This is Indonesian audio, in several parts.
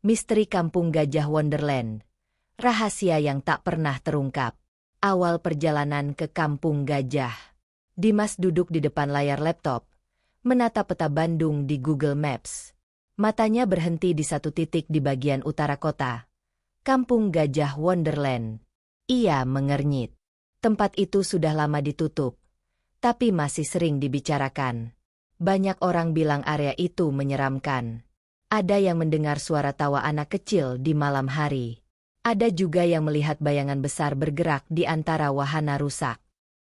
Misteri Kampung Gajah Wonderland. Rahasia yang tak pernah terungkap. Awal perjalanan ke Kampung Gajah. Dimas duduk di depan layar laptop, menatap peta Bandung di Google Maps. Matanya berhenti di satu titik di bagian utara kota. Kampung Gajah Wonderland. Ia mengernyit. Tempat itu sudah lama ditutup, tapi masih sering dibicarakan. Banyak orang bilang area itu menyeramkan. Ada yang mendengar suara tawa anak kecil di malam hari. Ada juga yang melihat bayangan besar bergerak di antara wahana rusak.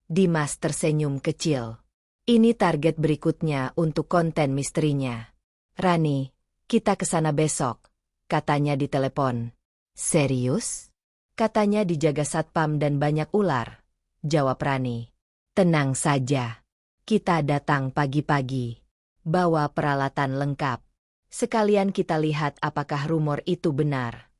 Dimas tersenyum kecil. Ini target berikutnya untuk konten misterinya. Rani, kita ke sana besok, katanya di telepon. Serius? Katanya dijaga satpam dan banyak ular, jawab Rani. Tenang saja. Kita datang pagi-pagi. Bawa peralatan lengkap. Sekalian kita lihat apakah rumor itu benar.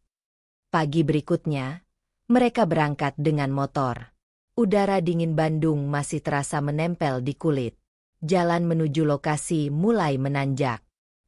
Pagi berikutnya, mereka berangkat dengan motor. Udara dingin Bandung masih terasa menempel di kulit. Jalan menuju lokasi mulai menanjak.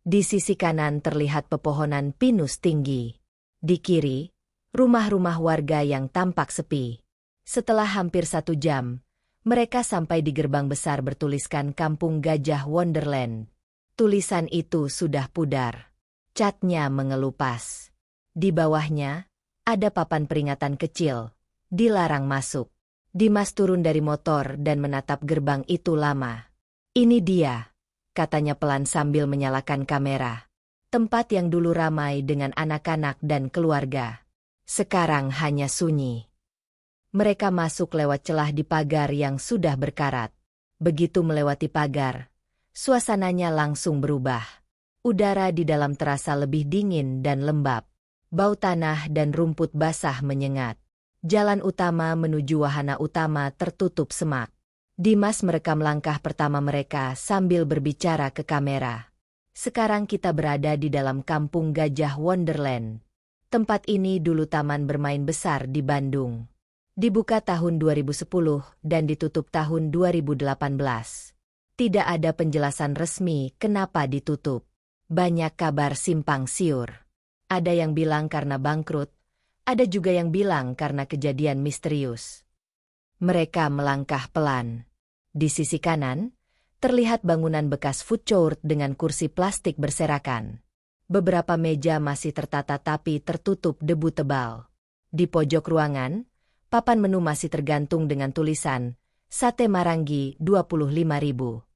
Di sisi kanan terlihat pepohonan pinus tinggi. Di kiri, rumah-rumah warga yang tampak sepi. Setelah hampir 1 jam, mereka sampai di gerbang besar bertuliskan Kampung Gajah Wonderland. Tulisan itu sudah pudar. Catnya mengelupas. Di bawahnya, ada papan peringatan kecil. Dilarang masuk. Dimas turun dari motor dan menatap gerbang itu lama. Ini dia, katanya pelan sambil menyalakan kamera. Tempat yang dulu ramai dengan anak-anak dan keluarga. Sekarang hanya sunyi. Mereka masuk lewat celah di pagar yang sudah berkarat. Begitu melewati pagar, suasananya langsung berubah. Udara di dalam terasa lebih dingin dan lembab. Bau tanah dan rumput basah menyengat. Jalan utama menuju wahana utama tertutup semak. Dimas merekam langkah pertama mereka sambil berbicara ke kamera. Sekarang kita berada di dalam Kampung Gajah Wonderland. Tempat ini dulu taman bermain besar di Bandung. Dibuka tahun 2010 dan ditutup tahun 2018. Tidak ada penjelasan resmi kenapa ditutup. Banyak kabar simpang siur. Ada yang bilang karena bangkrut, ada juga yang bilang karena kejadian misterius. Mereka melangkah pelan. Di sisi kanan, terlihat bangunan bekas food court dengan kursi plastik berserakan. Beberapa meja masih tertata tapi tertutup debu tebal. Di pojok ruangan, papan menu masih tergantung dengan tulisan, Sate Marangi 25.000.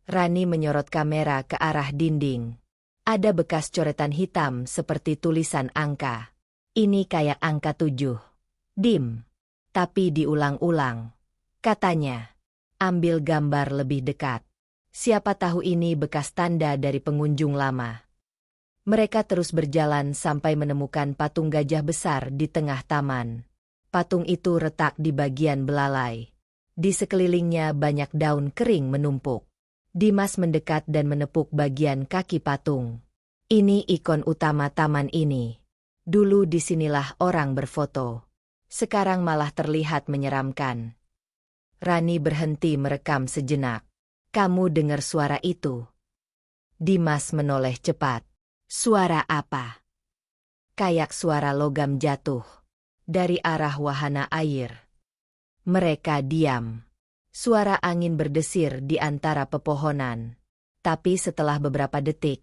Rani menyorot kamera ke arah dinding. Ada bekas coretan hitam seperti tulisan angka. Ini kayak angka 7. Dim. Tapi diulang-ulang. Katanya, ambil gambar lebih dekat. Siapa tahu ini bekas tanda dari pengunjung lama. Mereka terus berjalan sampai menemukan patung gajah besar di tengah taman. Patung itu retak di bagian belalai. Di sekelilingnya banyak daun kering menumpuk. Dimas mendekat dan menepuk bagian kaki patung. Ini ikon utama taman ini. Dulu disinilah orang berfoto. Sekarang malah terlihat menyeramkan. Rani berhenti merekam sejenak. Kamu dengar suara itu? Dimas menoleh cepat. Suara apa? Kayak suara logam jatuh. Dari arah wahana air. Mereka diam. Suara angin berdesir di antara pepohonan. Tapi setelah beberapa detik,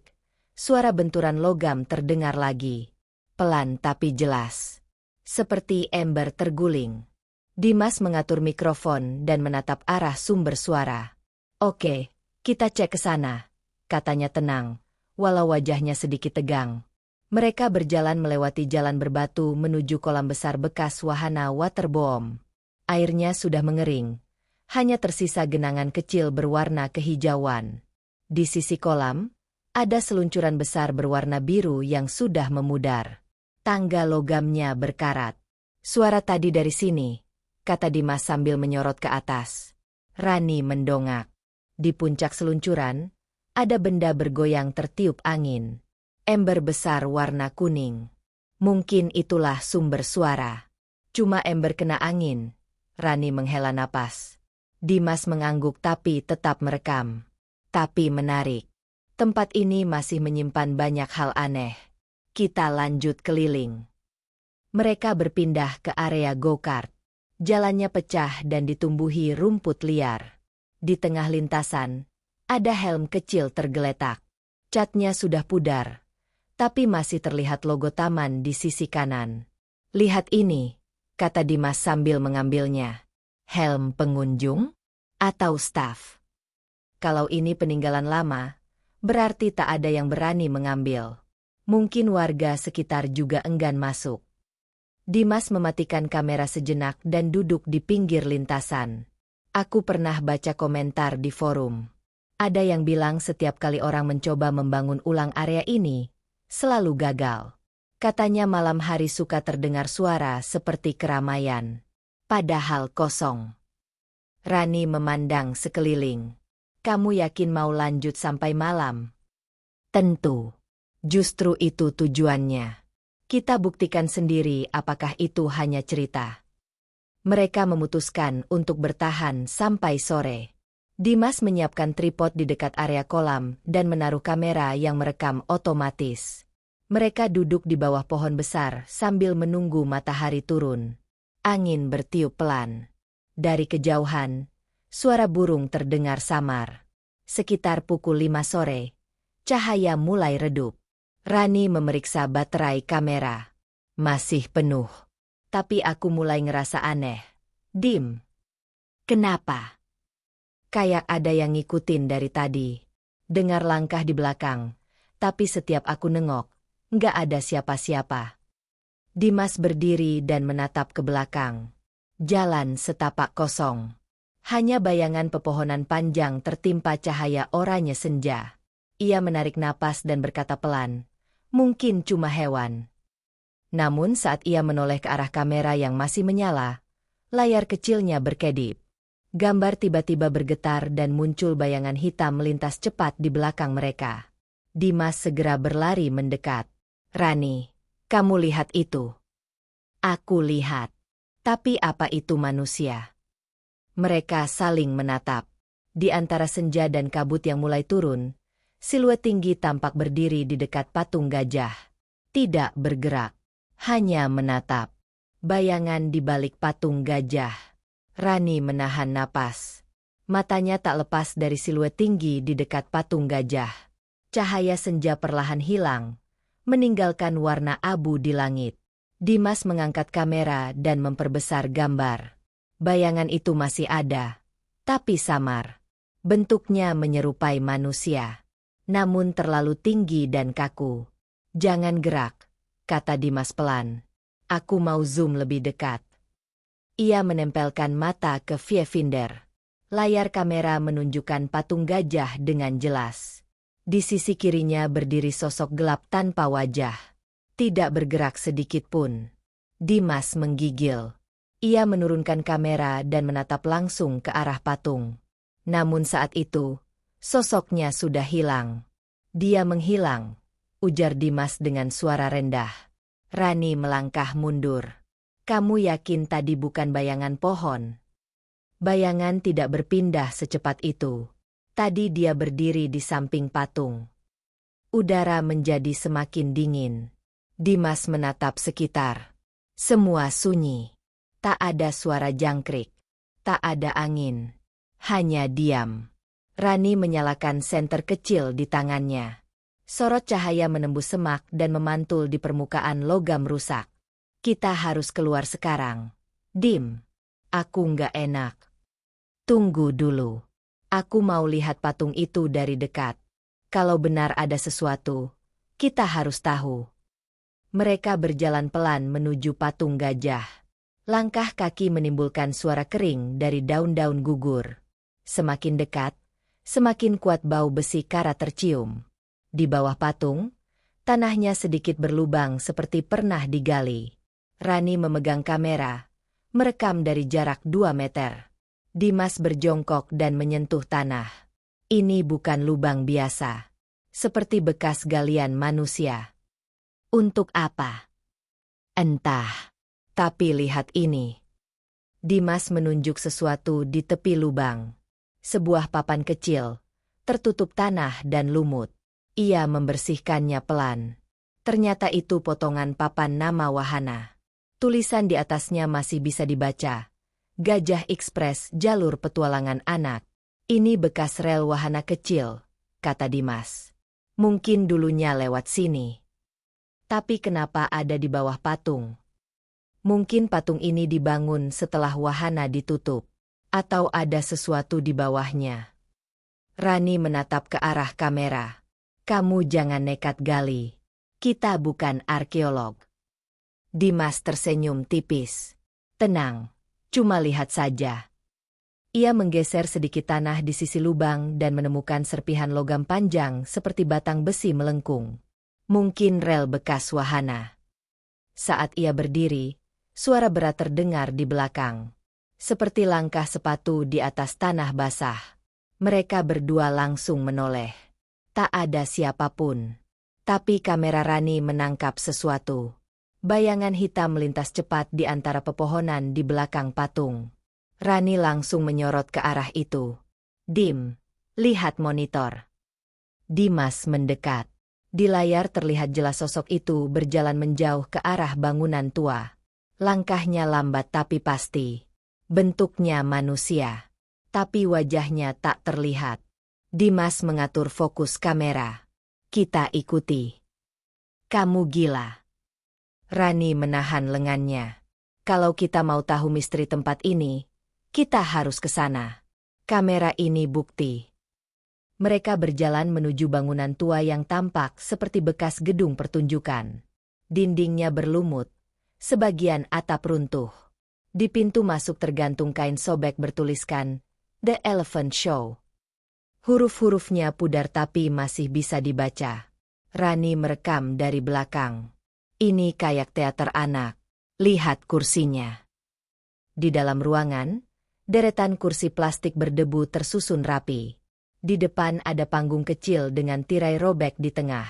suara benturan logam terdengar lagi. Pelan tapi jelas. Seperti ember terguling. Dimas mengatur mikrofon dan menatap arah sumber suara. Oke, kita cek ke sana, katanya tenang, walau wajahnya sedikit tegang. Mereka berjalan melewati jalan berbatu menuju kolam besar bekas wahana waterboom. Airnya sudah mengering. Hanya tersisa genangan kecil berwarna kehijauan. Di sisi kolam, ada seluncuran besar berwarna biru yang sudah memudar. Tangga logamnya berkarat. Suara tadi dari sini, kata Dimas sambil menyorot ke atas. Rani mendongak. Di puncak seluncuran, ada benda bergoyang tertiup angin. Ember besar warna kuning. Mungkin itulah sumber suara. Cuma ember kena angin. Rani menghela napas. Dimas mengangguk tapi tetap merekam. Tapi menarik. Tempat ini masih menyimpan banyak hal aneh. Kita lanjut keliling. Mereka berpindah ke area go-kart. Jalannya pecah dan ditumbuhi rumput liar. Di tengah lintasan, ada helm kecil tergeletak. Catnya sudah pudar, tapi masih terlihat logo taman di sisi kanan. Lihat ini, kata Dimas sambil mengambilnya. Helm pengunjung? Atau staf? Kalau ini peninggalan lama, berarti tak ada yang berani mengambil. Mungkin warga sekitar juga enggan masuk. Dimas mematikan kamera sejenak dan duduk di pinggir lintasan. Aku pernah baca komentar di forum. Ada yang bilang setiap kali orang mencoba membangun ulang area ini, selalu gagal. Katanya malam hari suka terdengar suara seperti keramaian. Padahal kosong. Rani memandang sekeliling. Kamu yakin mau lanjut sampai malam? Tentu. Justru itu tujuannya. Kita buktikan sendiri apakah itu hanya cerita. Mereka memutuskan untuk bertahan sampai sore. Dimas menyiapkan tripod di dekat area kolam dan menaruh kamera yang merekam otomatis. Mereka duduk di bawah pohon besar sambil menunggu matahari turun. Angin bertiup pelan. Dari kejauhan, suara burung terdengar samar. Sekitar pukul 5 sore, cahaya mulai redup. Rani memeriksa baterai kamera. Masih penuh. Tapi aku mulai ngerasa aneh. Dim. Kenapa? Kayak ada yang ngikutin dari tadi. Dengar langkah di belakang. Tapi setiap aku nengok, nggak ada siapa-siapa. Dimas berdiri dan menatap ke belakang. Jalan setapak kosong. Hanya bayangan pepohonan panjang tertimpa cahaya oranye senja. Ia menarik napas dan berkata pelan. Mungkin cuma hewan. Namun saat ia menoleh ke arah kamera yang masih menyala, layar kecilnya berkedip. Gambar tiba-tiba bergetar dan muncul bayangan hitam melintas cepat di belakang mereka. Dimas segera berlari mendekat. Rani, kamu lihat itu? Aku lihat. Tapi apa itu manusia? Mereka saling menatap. Di antara senja dan kabut yang mulai turun, siluet tinggi tampak berdiri di dekat patung gajah. Tidak bergerak, hanya menatap. Bayangan di balik patung gajah. Rani menahan napas. Matanya tak lepas dari siluet tinggi di dekat patung gajah. Cahaya senja perlahan hilang, meninggalkan warna abu di langit. Dimas mengangkat kamera dan memperbesar gambar. Bayangan itu masih ada, tapi samar. Bentuknya menyerupai manusia. Namun terlalu tinggi dan kaku. Jangan gerak, kata Dimas pelan. Aku mau zoom lebih dekat. Ia menempelkan mata ke viewfinder. Layar kamera menunjukkan patung gajah dengan jelas. Di sisi kirinya berdiri sosok gelap tanpa wajah. Tidak bergerak sedikit pun. Dimas menggigil. Ia menurunkan kamera dan menatap langsung ke arah patung. Namun saat itu, sosoknya sudah hilang. Dia menghilang, ujar Dimas dengan suara rendah. Rani melangkah mundur. Kamu yakin tadi bukan bayangan pohon? Bayangan tidak berpindah secepat itu. Tadi dia berdiri di samping patung. Udara menjadi semakin dingin. Dimas menatap sekitar. Semua sunyi. Tak ada suara jangkrik. Tak ada angin. Hanya diam. Rani menyalakan senter kecil di tangannya. Sorot cahaya menembus semak dan memantul di permukaan logam rusak. Kita harus keluar sekarang. Dim. Aku nggak enak. Tunggu dulu. Aku mau lihat patung itu dari dekat. Kalau benar ada sesuatu, kita harus tahu. Mereka berjalan pelan menuju patung gajah. Langkah kaki menimbulkan suara kering dari daun-daun gugur. Semakin dekat, semakin kuat bau besi karat tercium. Di bawah patung, tanahnya sedikit berlubang seperti pernah digali. Rani memegang kamera, merekam dari jarak 2 meter. Dimas berjongkok dan menyentuh tanah. Ini bukan lubang biasa. Seperti bekas galian manusia. Untuk apa? Entah. Tapi lihat ini. Dimas menunjuk sesuatu di tepi lubang. Sebuah papan kecil, tertutup tanah dan lumut. Ia membersihkannya pelan. Ternyata itu potongan papan nama wahana. Tulisan di atasnya masih bisa dibaca. Gajah Express jalur petualangan anak. Ini bekas rel wahana kecil, kata Dimas. Mungkin dulunya lewat sini. Tapi kenapa ada di bawah patung? Mungkin patung ini dibangun setelah wahana ditutup. Atau ada sesuatu di bawahnya. Rani menatap ke arah kamera. Kamu jangan nekat gali. Kita bukan arkeolog. Dimas tersenyum tipis. Tenang, cuma lihat saja. Ia menggeser sedikit tanah di sisi lubang dan menemukan serpihan logam panjang seperti batang besi melengkung. Mungkin rel bekas wahana. Saat ia berdiri, suara berat terdengar di belakang. Seperti langkah sepatu di atas tanah basah. Mereka berdua langsung menoleh. Tak ada siapapun. Tapi kamera Rani menangkap sesuatu. Bayangan hitam melintas cepat di antara pepohonan di belakang patung. Rani langsung menyorot ke arah itu. Dim, lihat monitor. Dimas mendekat. Di layar terlihat jelas sosok itu berjalan menjauh ke arah bangunan tua. Langkahnya lambat tapi pasti. Bentuknya manusia. Tapi wajahnya tak terlihat. Dimas mengatur fokus kamera. Kita ikuti. Kamu gila. Rani menahan lengannya. Kalau kita mau tahu misteri tempat ini, kita harus ke sana. Kamera ini bukti. Mereka berjalan menuju bangunan tua yang tampak seperti bekas gedung pertunjukan. Dindingnya berlumut, sebagian atap runtuh. Di pintu masuk tergantung kain sobek bertuliskan, The Elephant Show. Huruf-hurufnya pudar tapi masih bisa dibaca. Rani merekam dari belakang. Ini kayak teater anak. Lihat kursinya. Di dalam ruangan, deretan kursi plastik berdebu tersusun rapi. Di depan ada panggung kecil dengan tirai robek di tengah.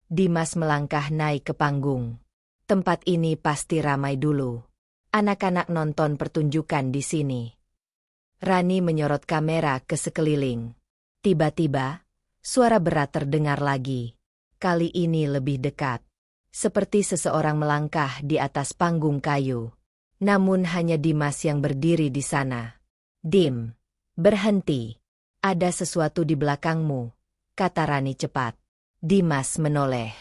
Dimas melangkah naik ke panggung. Tempat ini pasti ramai dulu. Anak-anak nonton pertunjukan di sini. Rani menyorot kamera ke sekeliling. Tiba-tiba, suara berat terdengar lagi. Kali ini lebih dekat. Seperti seseorang melangkah di atas panggung kayu. Namun hanya Dimas yang berdiri di sana. Dim, berhenti. Ada sesuatu di belakangmu, kata Rani cepat. Dimas menoleh.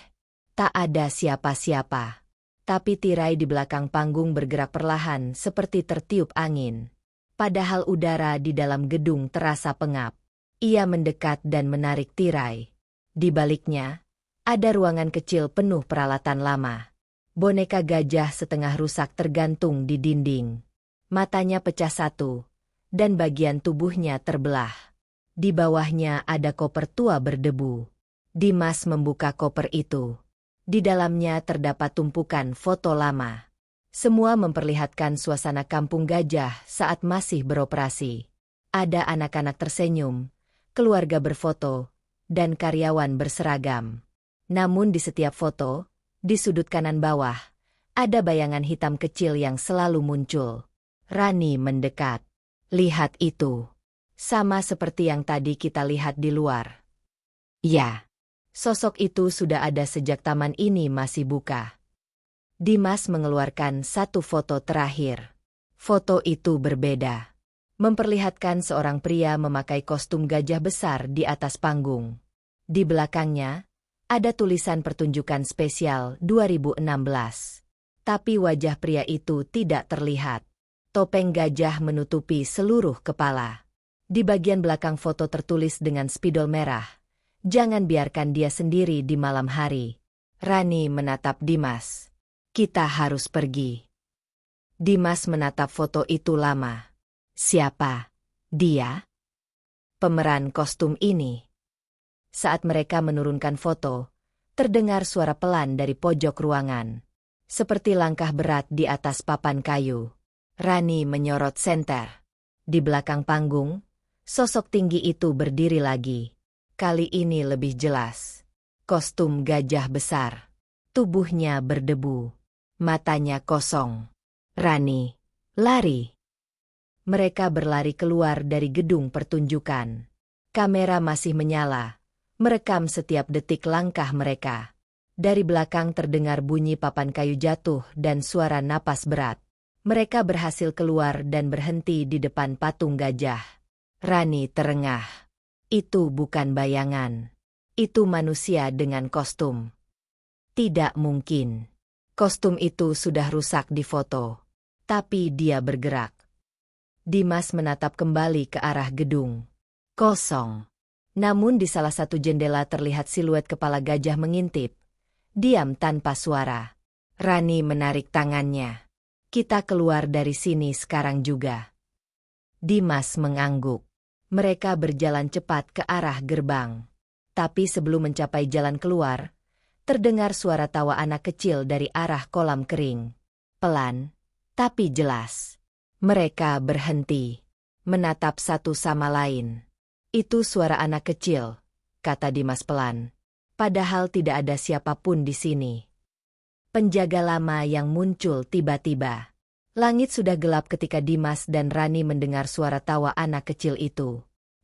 Tak ada siapa-siapa. Tapi tirai di belakang panggung bergerak perlahan seperti tertiup angin. Padahal udara di dalam gedung terasa pengap. Ia mendekat dan menarik tirai. Di baliknya, ada ruangan kecil penuh peralatan lama. Boneka gajah setengah rusak tergantung di dinding. Matanya pecah satu, dan bagian tubuhnya terbelah. Di bawahnya ada koper tua berdebu. Dimas membuka koper itu. Di dalamnya terdapat tumpukan foto lama. Semua memperlihatkan suasana kampung gajah saat masih beroperasi. Ada anak-anak tersenyum, keluarga berfoto, dan karyawan berseragam. Namun di setiap foto, di sudut kanan bawah, ada bayangan hitam kecil yang selalu muncul. Rani mendekat. Lihat itu. Sama seperti yang tadi kita lihat di luar. Ya. Sosok itu sudah ada sejak taman ini masih buka. Dimas mengeluarkan satu foto terakhir. Foto itu berbeda. Memperlihatkan seorang pria memakai kostum gajah besar di atas panggung. Di belakangnya, ada tulisan pertunjukan spesial 2016. Tapi wajah pria itu tidak terlihat. Topeng gajah menutupi seluruh kepala. Di bagian belakang foto tertulis dengan spidol merah. Jangan biarkan dia sendiri di malam hari. Rani menatap Dimas. Kita harus pergi. Dimas menatap foto itu lama. Siapa? Dia? Pemeran kostum ini. Saat mereka menurunkan foto, terdengar suara pelan dari pojok ruangan. Seperti langkah berat di atas papan kayu. Rani menyorot senter. Di belakang panggung, sosok tinggi itu berdiri lagi. Kali ini lebih jelas. Kostum gajah besar. Tubuhnya berdebu. Matanya kosong. Rani, lari. Mereka berlari keluar dari gedung pertunjukan. Kamera masih menyala, merekam setiap detik langkah mereka. Dari belakang terdengar bunyi papan kayu jatuh dan suara napas berat. Mereka berhasil keluar dan berhenti di depan patung gajah. Rani terengah. Itu bukan bayangan. Itu manusia dengan kostum. Tidak mungkin. Kostum itu sudah rusak di foto. Tapi dia bergerak. Dimas menatap kembali ke arah gedung. Kosong. Namun di salah satu jendela terlihat siluet kepala gajah mengintip. Diam tanpa suara. Rani menarik tangannya. Kita keluar dari sini sekarang juga. Dimas mengangguk. Mereka berjalan cepat ke arah gerbang. Tapi sebelum mencapai jalan keluar, terdengar suara tawa anak kecil dari arah kolam kering. Pelan, tapi jelas. Mereka berhenti, menatap satu sama lain. Itu suara anak kecil, kata Dimas pelan. Padahal tidak ada siapapun di sini. Penjaga lama yang muncul tiba-tiba. Langit sudah gelap ketika Dimas dan Rani mendengar suara tawa anak kecil itu.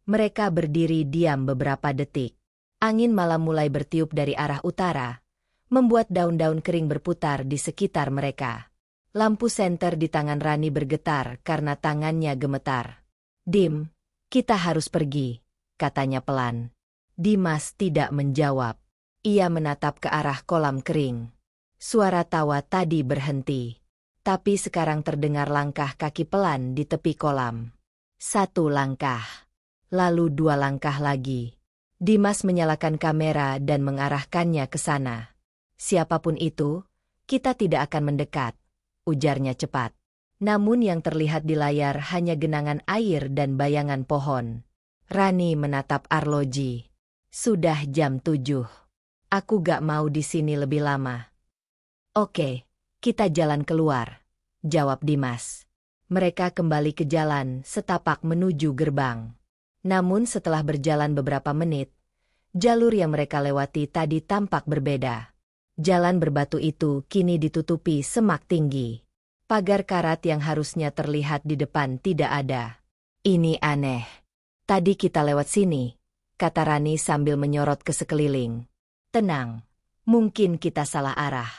Mereka berdiri diam beberapa detik. Angin malam mulai bertiup dari arah utara, membuat daun-daun kering berputar di sekitar mereka. Lampu senter di tangan Rani bergetar karena tangannya gemetar. "Dim, kita harus pergi," katanya pelan. Dimas tidak menjawab. Ia menatap ke arah kolam kering. Suara tawa tadi berhenti. Tapi sekarang terdengar langkah kaki pelan di tepi kolam. 1 langkah. Lalu 2 langkah lagi. Dimas menyalakan kamera dan mengarahkannya ke sana. "Siapapun itu, kita tidak akan mendekat," ujarnya cepat. Namun yang terlihat di layar hanya genangan air dan bayangan pohon. Rani menatap arloji. "Sudah jam 7. Aku gak mau di sini lebih lama." "Oke, kita jalan keluar," jawab Dimas. Mereka kembali ke jalan setapak menuju gerbang. Namun setelah berjalan beberapa menit, jalur yang mereka lewati tadi tampak berbeda. Jalan berbatu itu kini ditutupi semak tinggi. Pagar karat yang harusnya terlihat di depan tidak ada. "Ini aneh. Tadi kita lewat sini," kata Rani sambil menyorot ke sekeliling. "Tenang, mungkin kita salah arah."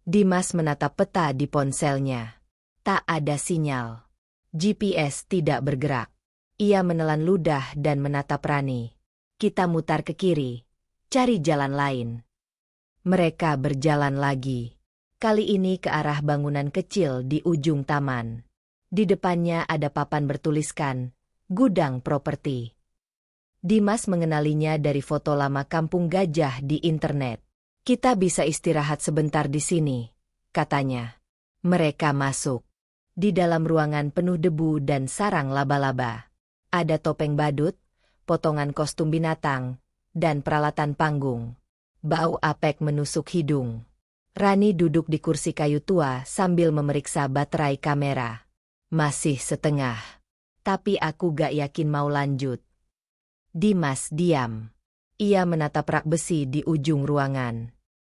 Dimas menatap peta di ponselnya. Tak ada sinyal. GPS tidak bergerak. Ia menelan ludah dan menatap Rani. "Kita mutar ke kiri, cari jalan lain." Mereka berjalan lagi. Kali ini ke arah bangunan kecil di ujung taman. Di depannya ada papan bertuliskan, "Gudang Properti." Dimas mengenalinya dari foto lama kampung gajah di internet. "Kita bisa istirahat sebentar di sini," katanya. Mereka masuk. Di dalam ruangan penuh debu dan sarang laba-laba. Ada topeng badut, potongan kostum binatang, dan peralatan panggung. Bau apek menusuk hidung. Rani duduk di kursi kayu tua sambil memeriksa baterai kamera. "Masih setengah. Tapi aku gak yakin mau lanjut." Dimas diam. Ia menatap rak besi di ujung ruangan.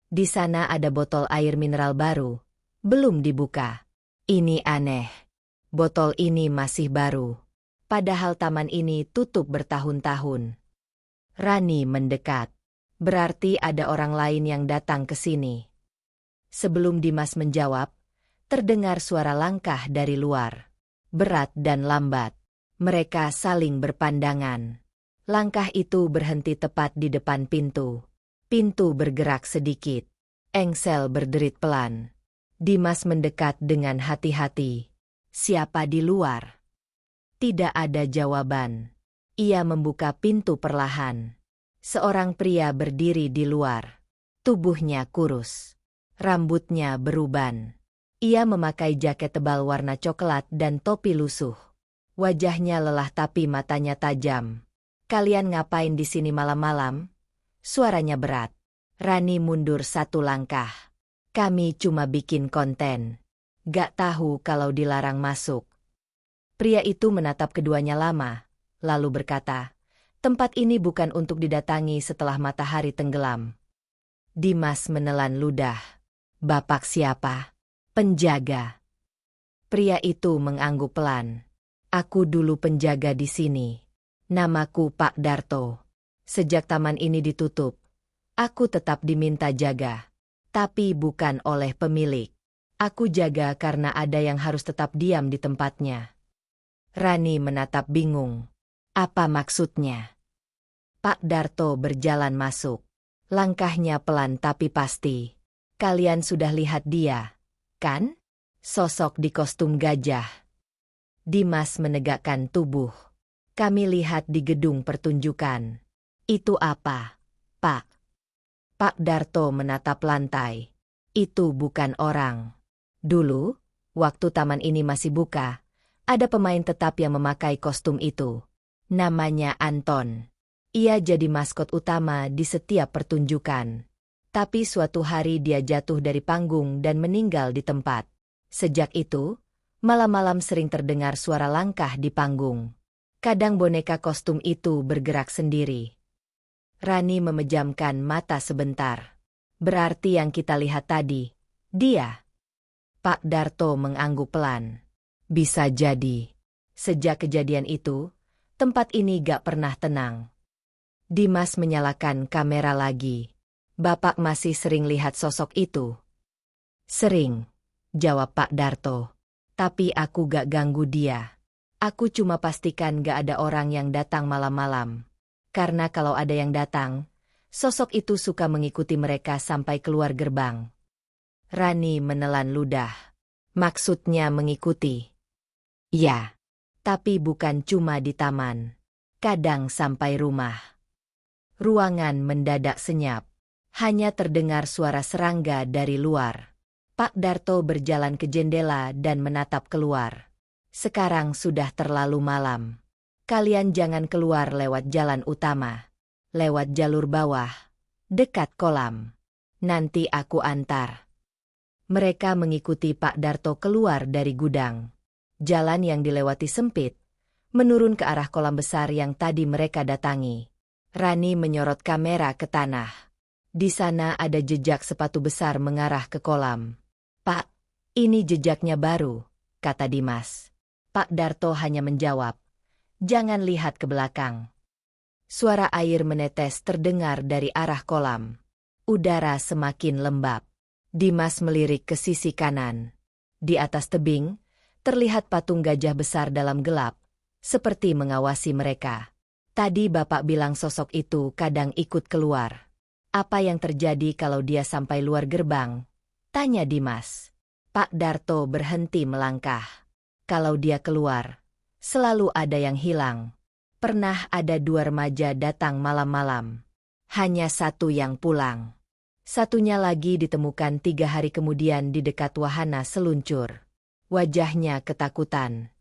Di sana ada botol air mineral baru. Belum dibuka. Ini aneh. Botol ini masih baru. Padahal taman ini tutup bertahun-tahun. Rani mendekat. Berarti ada orang lain yang datang ke sini. Sebelum Dimas menjawab, terdengar suara langkah dari luar. Berat dan lambat. Mereka saling berpandangan. Langkah itu berhenti tepat di depan pintu. Pintu bergerak sedikit. Engsel berderit pelan. Dimas mendekat dengan hati-hati. "Siapa di luar?" Tidak ada jawaban. Ia membuka pintu perlahan. Seorang pria berdiri di luar. Tubuhnya kurus. Rambutnya beruban. Ia memakai jaket tebal warna coklat dan topi lusuh. Wajahnya lelah tapi matanya tajam. "Kalian ngapain di sini malam-malam?" Suaranya berat. Rani mundur 1 langkah. "Kami cuma bikin konten. Gak tahu kalau dilarang masuk." Pria itu menatap keduanya lama, lalu berkata, "Tempat ini bukan untuk didatangi setelah matahari tenggelam." Dimas menelan ludah. "Bapak siapa?" "Penjaga." Pria itu mengangguk pelan. "Aku dulu penjaga di sini. Namaku Pak Darto. Sejak taman ini ditutup, Aku tetap diminta jaga. Tapi bukan oleh pemilik. Aku jaga karena ada yang harus tetap diam di tempatnya. Rani menatap bingung. Apa maksudnya? Pak Darto berjalan masuk. Langkahnya pelan tapi pasti. Kalian sudah lihat dia, kan? Sosok di kostum gajah. Dimas menegakkan tubuh. Kami lihat di gedung pertunjukan. Itu apa, Pak? Pak Darto menatap lantai. Itu bukan orang. Dulu, waktu taman ini masih buka, ada pemain tetap yang memakai kostum itu. Namanya Anton. Ia jadi maskot utama di setiap pertunjukan. Tapi suatu hari dia jatuh dari panggung dan meninggal di tempat. Sejak itu, malam-malam sering terdengar suara langkah di panggung. Kadang boneka kostum itu bergerak sendiri. Rani memejamkan mata sebentar. Berarti yang kita lihat tadi, dia. Pak Darto mengangguk pelan. Bisa jadi. Sejak kejadian itu, tempat ini gak pernah tenang. Dimas menyalakan kamera lagi. Bapak masih sering lihat sosok itu? Sering, jawab Pak Darto. Tapi aku gak ganggu dia. Aku cuma pastikan gak ada orang yang datang malam-malam. Karena kalau ada yang datang, sosok itu suka mengikuti mereka sampai keluar gerbang. Rani menelan ludah. Maksudnya mengikuti? Ya, tapi bukan cuma di taman. Kadang sampai rumah. Ruangan mendadak senyap. Hanya terdengar suara serangga dari luar. Pak Darto berjalan ke jendela dan menatap keluar. Sekarang sudah terlalu malam. Kalian jangan keluar lewat jalan utama. Lewat jalur bawah. Dekat kolam. Nanti aku antar. Mereka mengikuti Pak Darto keluar dari gudang. Jalan yang dilewati sempit. Menurun ke arah kolam besar yang tadi mereka datangi. Rani menyorot kamera ke tanah. Di sana ada jejak sepatu besar mengarah ke kolam. Pak, ini jejaknya baru, kata Dimas. Pak Darto hanya menjawab, jangan lihat ke belakang. Suara air menetes terdengar dari arah kolam. Udara semakin lembab. Dimas melirik ke sisi kanan. Di atas tebing, terlihat patung gajah besar dalam gelap, seperti mengawasi mereka. Tadi Bapak bilang sosok itu kadang ikut keluar. Apa yang terjadi kalau dia sampai luar gerbang? Tanya Dimas. Pak Darto berhenti melangkah. Kalau dia keluar, selalu ada yang hilang. Pernah ada 2 remaja datang malam-malam. Hanya 1 yang pulang. Satunya lagi ditemukan 3 hari kemudian di dekat wahana seluncur. Wajahnya ketakutan.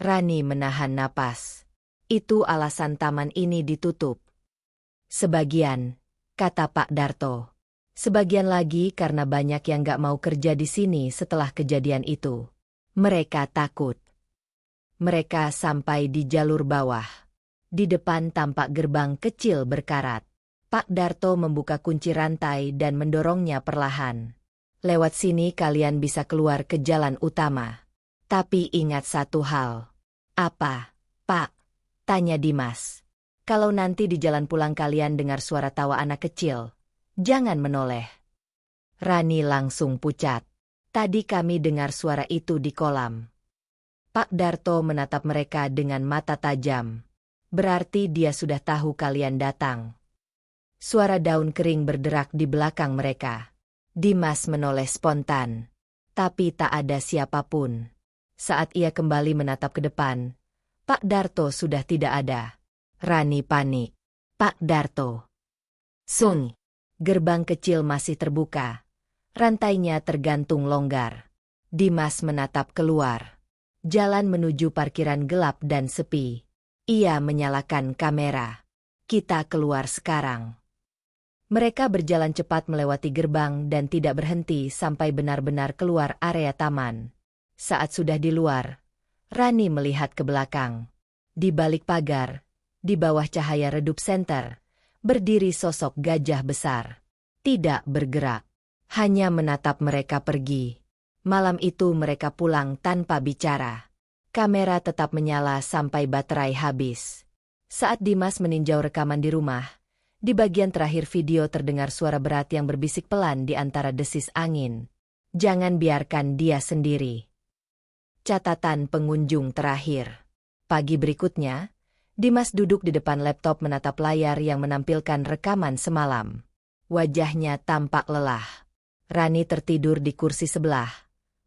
Rani menahan napas. Itu alasan taman ini ditutup. Sebagian, kata Pak Darto. Sebagian lagi karena banyak yang gak mau kerja di sini setelah kejadian itu. Mereka takut. Mereka sampai di jalur bawah. Di depan tampak gerbang kecil berkarat. Pak Darto membuka kunci rantai dan mendorongnya perlahan. Lewat sini kalian bisa keluar ke jalan utama. Tapi ingat satu hal. Apa, Pak? Tanya Dimas. Kalau nanti di jalan pulang kalian dengar suara tawa anak kecil, jangan menoleh. Rani langsung pucat. Tadi kami dengar suara itu di kolam. Pak Darto menatap mereka dengan mata tajam. Berarti dia sudah tahu kalian datang. Suara daun kering berderak di belakang mereka. Dimas menoleh spontan. Tapi tak ada siapapun. Saat ia kembali menatap ke depan, Pak Darto sudah tidak ada. Rani panik. Pak Darto. Sung. Gerbang kecil masih terbuka. Rantainya tergantung longgar. Dimas menatap keluar. Jalan menuju parkiran gelap dan sepi. Ia menyalakan kamera. Kita keluar sekarang. Mereka berjalan cepat melewati gerbang dan tidak berhenti sampai benar-benar keluar area taman. Saat sudah di luar, Rani melihat ke belakang. Di balik pagar, di bawah cahaya redup senter, berdiri sosok gajah besar. Tidak bergerak, hanya menatap mereka pergi. Malam itu mereka pulang tanpa bicara. Kamera tetap menyala sampai baterai habis. Saat Dimas meninjau rekaman di rumah, Di bagian terakhir video terdengar suara berat yang berbisik pelan di antara desis angin. Jangan biarkan dia sendiri. Catatan pengunjung terakhir. Pagi berikutnya, Dimas duduk di depan laptop menatap layar yang menampilkan rekaman semalam. Wajahnya tampak lelah. Rani tertidur di kursi sebelah,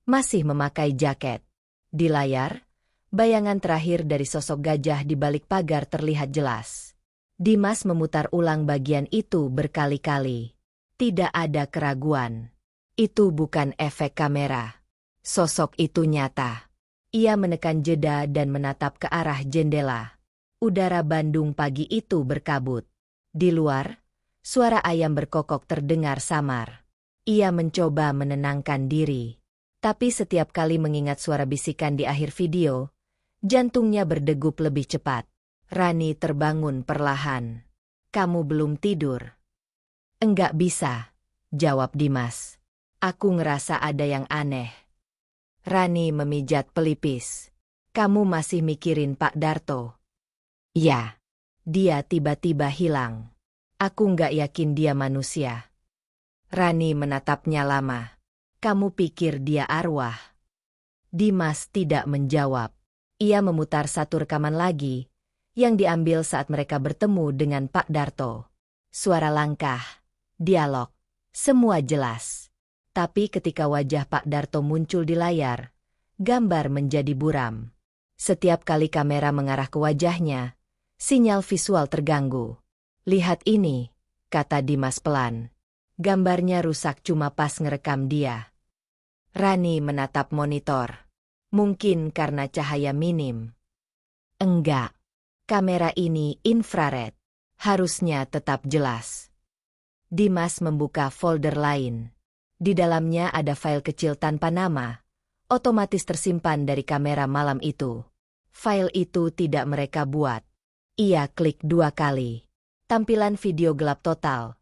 masih memakai jaket. Di layar, bayangan terakhir dari sosok gajah di balik pagar terlihat jelas. Dimas memutar ulang bagian itu berkali-kali. Tidak ada keraguan. Itu bukan efek kamera. Sosok itu nyata. Ia menekan jeda dan menatap ke arah jendela. Udara Bandung pagi itu berkabut. Di luar, suara ayam berkokok terdengar samar. Ia mencoba menenangkan diri. Tapi setiap kali mengingat suara bisikan di akhir video, jantungnya berdegup lebih cepat. Rani terbangun perlahan. "Kamu belum tidur?" "Enggak bisa," jawab Dimas. "Aku ngerasa ada yang aneh." Rani memijat pelipis. "Kamu masih mikirin Pak Darto?" "Ya, dia tiba-tiba hilang. Aku nggak yakin dia manusia." Rani menatapnya lama. "Kamu pikir dia arwah?" Dimas tidak menjawab. Ia memutar satu rekaman lagi, yang diambil saat mereka bertemu dengan Pak Darto. Suara langkah, dialog, semua jelas. Tapi ketika wajah Pak Darto muncul di layar, gambar menjadi buram. Setiap kali kamera mengarah ke wajahnya, sinyal visual terganggu. "Lihat ini," kata Dimas pelan. "Gambarnya rusak cuma pas ngerekam dia." Rani menatap monitor. "Mungkin karena cahaya minim." "Enggak. Kamera ini infrared. Harusnya tetap jelas." Dimas membuka folder lain. Di dalamnya ada file kecil tanpa nama, otomatis tersimpan dari kamera malam itu. File itu tidak mereka buat. Ia klik 2 kali. Tampilan video gelap total,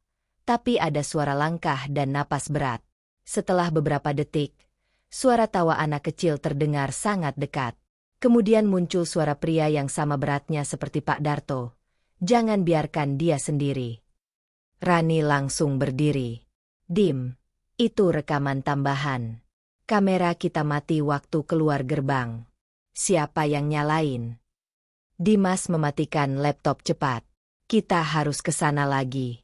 tapi ada suara langkah dan napas berat. Setelah beberapa detik, suara tawa anak kecil terdengar sangat dekat. Kemudian muncul suara pria yang sama beratnya seperti Pak Darto. "Jangan biarkan dia sendiri." Rani langsung berdiri. "Dim, itu rekaman tambahan. Kamera kita mati waktu keluar gerbang. Siapa yang nyalain?" Dimas mematikan laptop cepat. "Kita harus ke sana lagi."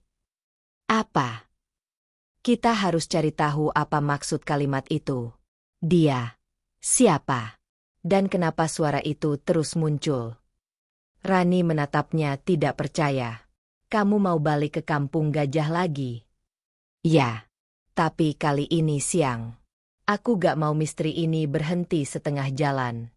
"Apa?" "Kita harus cari tahu apa maksud kalimat itu. Dia siapa? Dan kenapa suara itu terus muncul?" Rani menatapnya tidak percaya. "Kamu mau balik ke kampung gajah lagi?" "Ya, tapi kali ini siang. Aku gak mau misteri ini berhenti setengah jalan."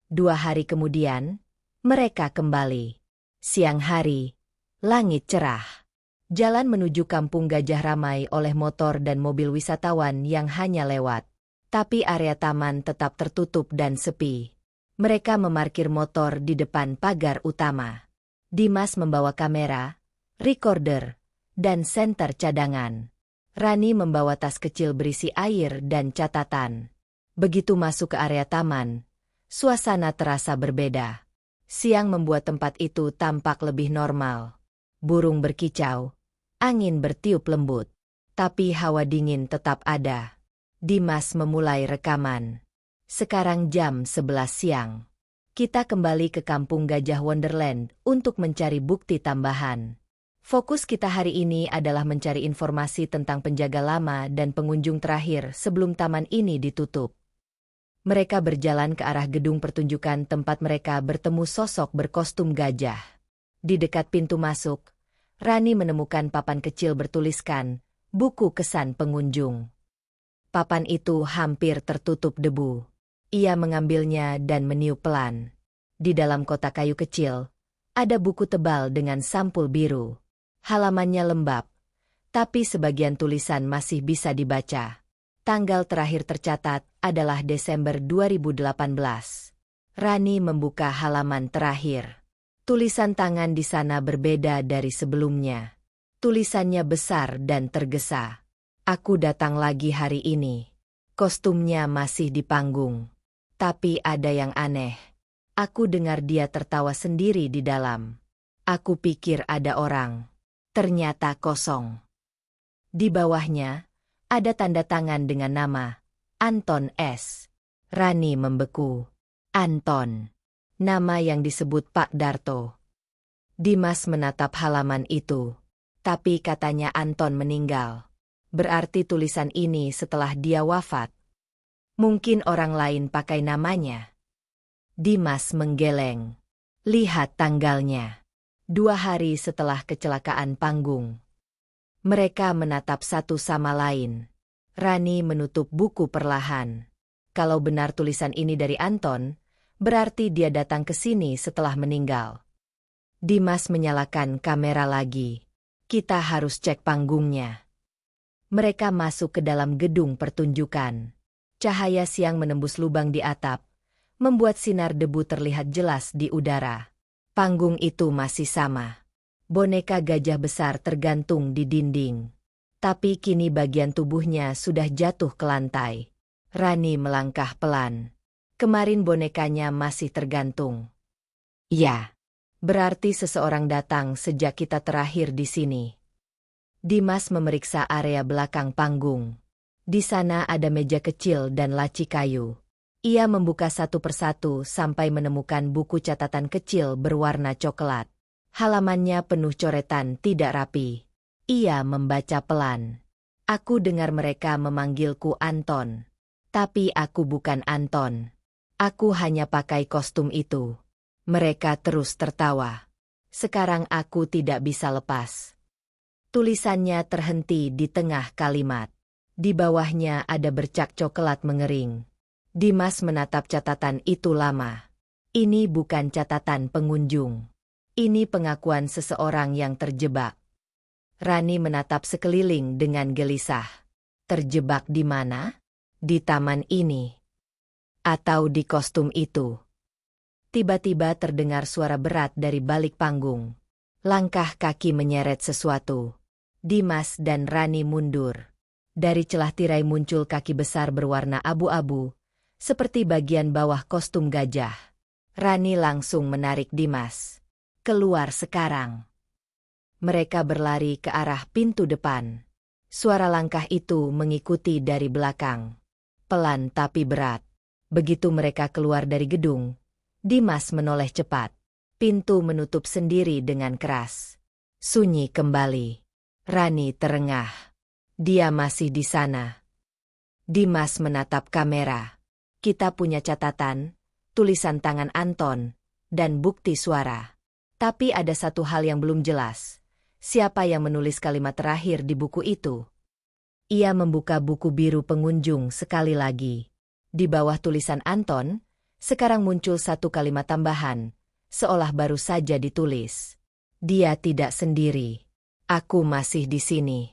2 hari kemudian, mereka kembali. Siang hari, langit cerah. Jalan menuju kampung gajah ramai oleh motor dan mobil wisatawan yang hanya lewat. Tapi area taman tetap tertutup dan sepi. Mereka memarkir motor di depan pagar utama. Dimas membawa kamera, recorder, dan senter cadangan. Rani membawa tas kecil berisi air dan catatan. Begitu masuk ke area taman, suasana terasa berbeda. Siang membuat tempat itu tampak lebih normal. Burung berkicau, angin bertiup lembut, tapi hawa dingin tetap ada. Dimas memulai rekaman. Sekarang jam 11 siang. Kita kembali ke kampung Gajah Wonderland untuk mencari bukti tambahan. Fokus kita hari ini adalah mencari informasi tentang penjaga lama dan pengunjung terakhir sebelum taman ini ditutup. Mereka berjalan ke arah gedung pertunjukan tempat mereka bertemu sosok berkostum gajah. Di dekat pintu masuk, Rani menemukan papan kecil bertuliskan, "Buku kesan pengunjung." Papan itu hampir tertutup debu. Ia mengambilnya dan meniup pelan. Di dalam kotak kayu kecil, ada buku tebal dengan sampul biru. Halamannya lembab, tapi sebagian tulisan masih bisa dibaca. Tanggal terakhir tercatat adalah Desember 2018. Rani membuka halaman terakhir. Tulisan tangan di sana berbeda dari sebelumnya. Tulisannya besar dan tergesa. "Aku datang lagi hari ini." Kostumnya masih di panggung. Tapi ada yang aneh. Aku dengar dia tertawa sendiri di dalam. Aku pikir ada orang. Ternyata kosong. Di bawahnya, ada tanda tangan dengan nama Anton S. Rani membeku. Anton. Nama yang disebut Pak Darto. Dimas menatap halaman itu. Tapi katanya Anton meninggal. Berarti tulisan ini setelah dia wafat. Mungkin orang lain pakai namanya. Dimas menggeleng. Lihat tanggalnya. 2 hari setelah kecelakaan panggung. Mereka menatap satu sama lain. Rani menutup buku perlahan. Kalau benar tulisan ini dari Anton, berarti dia datang ke sini setelah meninggal. Dimas menyalakan kamera lagi. Kita harus cek panggungnya. Mereka masuk ke dalam gedung pertunjukan. Cahaya siang menembus lubang di atap, membuat sinar debu terlihat jelas di udara. Panggung itu masih sama. Boneka gajah besar tergantung di dinding. Tapi kini bagian tubuhnya sudah jatuh ke lantai. Rani melangkah pelan. Kemarin bonekanya masih tergantung. Ya, berarti seseorang datang sejak kita terakhir di sini. Dimas memeriksa area belakang panggung. Di sana ada meja kecil dan laci kayu. Ia membuka satu persatu sampai menemukan buku catatan kecil berwarna coklat. Halamannya penuh coretan tidak rapi. Ia membaca pelan. Aku dengar mereka memanggilku Anton. Tapi aku bukan Anton. Aku hanya pakai kostum itu. Mereka terus tertawa. Sekarang aku tidak bisa lepas. Tulisannya terhenti di tengah kalimat. Di bawahnya ada bercak coklat mengering. Dimas menatap catatan itu lama. Ini bukan catatan pengunjung. Ini pengakuan seseorang yang terjebak. Rani menatap sekeliling dengan gelisah. Terjebak di mana? Di taman ini. Atau di kostum itu? Tiba-tiba terdengar suara berat dari balik panggung. Langkah kaki menyeret sesuatu. Dimas dan Rani mundur. Dari celah tirai muncul kaki besar berwarna abu-abu, seperti bagian bawah kostum gajah. Rani langsung menarik Dimas. Keluar sekarang. Mereka berlari ke arah pintu depan. Suara langkah itu mengikuti dari belakang. Pelan tapi berat. Begitu mereka keluar dari gedung, Dimas menoleh cepat. Pintu menutup sendiri dengan keras. Sunyi kembali. Rani terengah. Dia masih di sana. Dimas menatap kamera. Kita punya catatan, tulisan tangan Anton, dan bukti suara. Tapi ada satu hal yang belum jelas. Siapa yang menulis kalimat terakhir di buku itu? Ia membuka buku biru pengunjung sekali lagi. Di bawah tulisan Anton, sekarang muncul satu kalimat tambahan, seolah baru saja ditulis. Dia tidak sendiri. Aku masih di sini.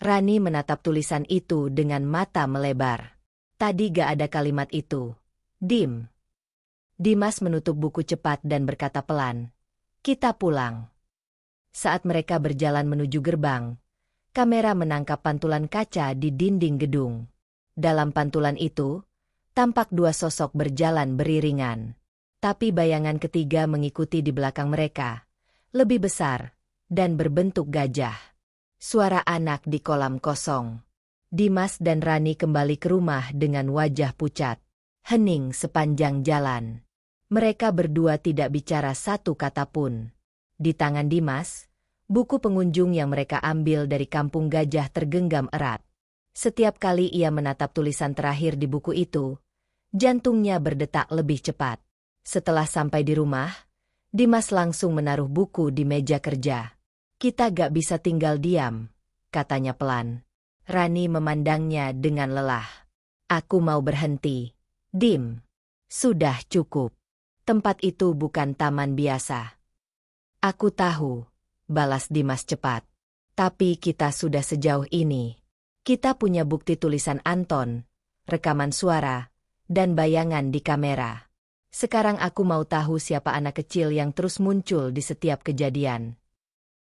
Rani menatap tulisan itu dengan mata melebar. Tadi gak ada kalimat itu. Dim. Dimas menutup buku cepat dan berkata pelan. Kita pulang. Saat mereka berjalan menuju gerbang, kamera menangkap pantulan kaca di dinding gedung. Dalam pantulan itu, tampak 2 sosok berjalan beriringan. Tapi bayangan ketiga mengikuti di belakang mereka. Lebih besar, dan berbentuk gajah. Suara anak di kolam kosong. Dimas dan Rani kembali ke rumah dengan wajah pucat. Hening sepanjang jalan. Mereka berdua tidak bicara satu kata pun. Di tangan Dimas, buku pengunjung yang mereka ambil dari kampung gajah tergenggam erat. Setiap kali ia menatap tulisan terakhir di buku itu, jantungnya berdetak lebih cepat. Setelah sampai di rumah, Dimas langsung menaruh buku di meja kerja. Kita gak bisa tinggal diam, katanya pelan. Rani memandangnya dengan lelah. Aku mau berhenti. Dim. Sudah cukup. Tempat itu bukan taman biasa. Aku tahu, balas Dimas cepat. Tapi kita sudah sejauh ini. Kita punya bukti tulisan Anton, rekaman suara, dan bayangan di kamera. Sekarang aku mau tahu siapa anak kecil yang terus muncul di setiap kejadian.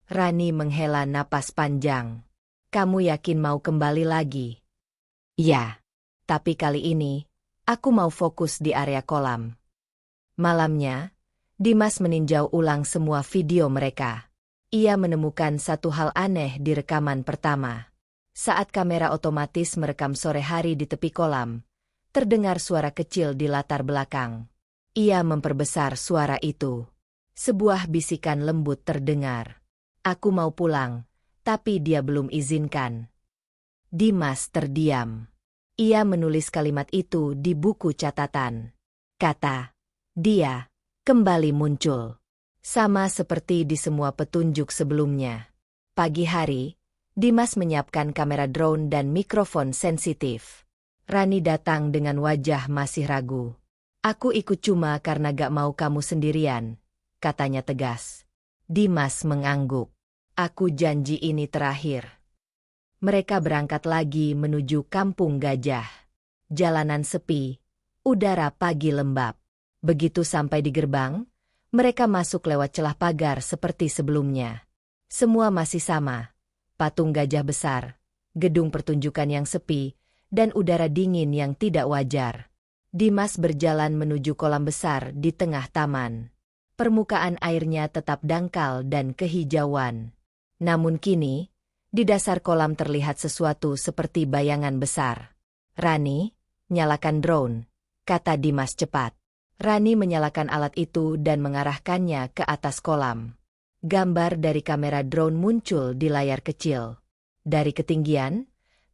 Rani menghela napas panjang. Kamu yakin mau kembali lagi? Ya, tapi kali ini, aku mau fokus di area kolam. Malamnya, Dimas meninjau ulang semua video mereka. Ia menemukan satu hal aneh di rekaman pertama. Saat kamera otomatis merekam sore hari di tepi kolam, terdengar suara kecil di latar belakang. Ia memperbesar suara itu. Sebuah bisikan lembut terdengar. Aku mau pulang, tapi dia belum izinkan. Dimas terdiam. Ia menulis kalimat itu di buku catatan. Kata dia kembali muncul. Sama seperti di semua petunjuk sebelumnya. Pagi hari, Dimas menyiapkan kamera drone dan mikrofon sensitif. Rani datang dengan wajah masih ragu. Aku ikut cuma karena gak mau kamu sendirian, katanya tegas. Dimas mengangguk. Aku janji ini terakhir. Mereka berangkat lagi menuju Kampung Gajah. Jalanan sepi, udara pagi lembab. Begitu sampai di gerbang, mereka masuk lewat celah pagar seperti sebelumnya. Semua masih sama. Patung gajah besar, gedung pertunjukan yang sepi, dan udara dingin yang tidak wajar. Dimas berjalan menuju kolam besar di tengah taman. Permukaan airnya tetap dangkal dan kehijauan. Namun kini, di dasar kolam terlihat sesuatu seperti bayangan besar. Rani, nyalakan drone, kata Dimas cepat. Rani menyalakan alat itu dan mengarahkannya ke atas kolam. Gambar dari kamera drone muncul di layar kecil. Dari ketinggian,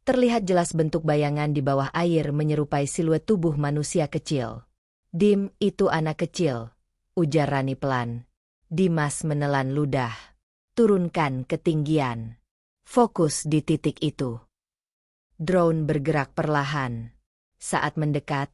terlihat jelas bentuk bayangan di bawah air menyerupai siluet tubuh manusia kecil. Dim, itu anak kecil, ujar Rani pelan. Dimas menelan ludah. Turunkan ketinggian. Fokus di titik itu. Drone bergerak perlahan. Saat mendekat,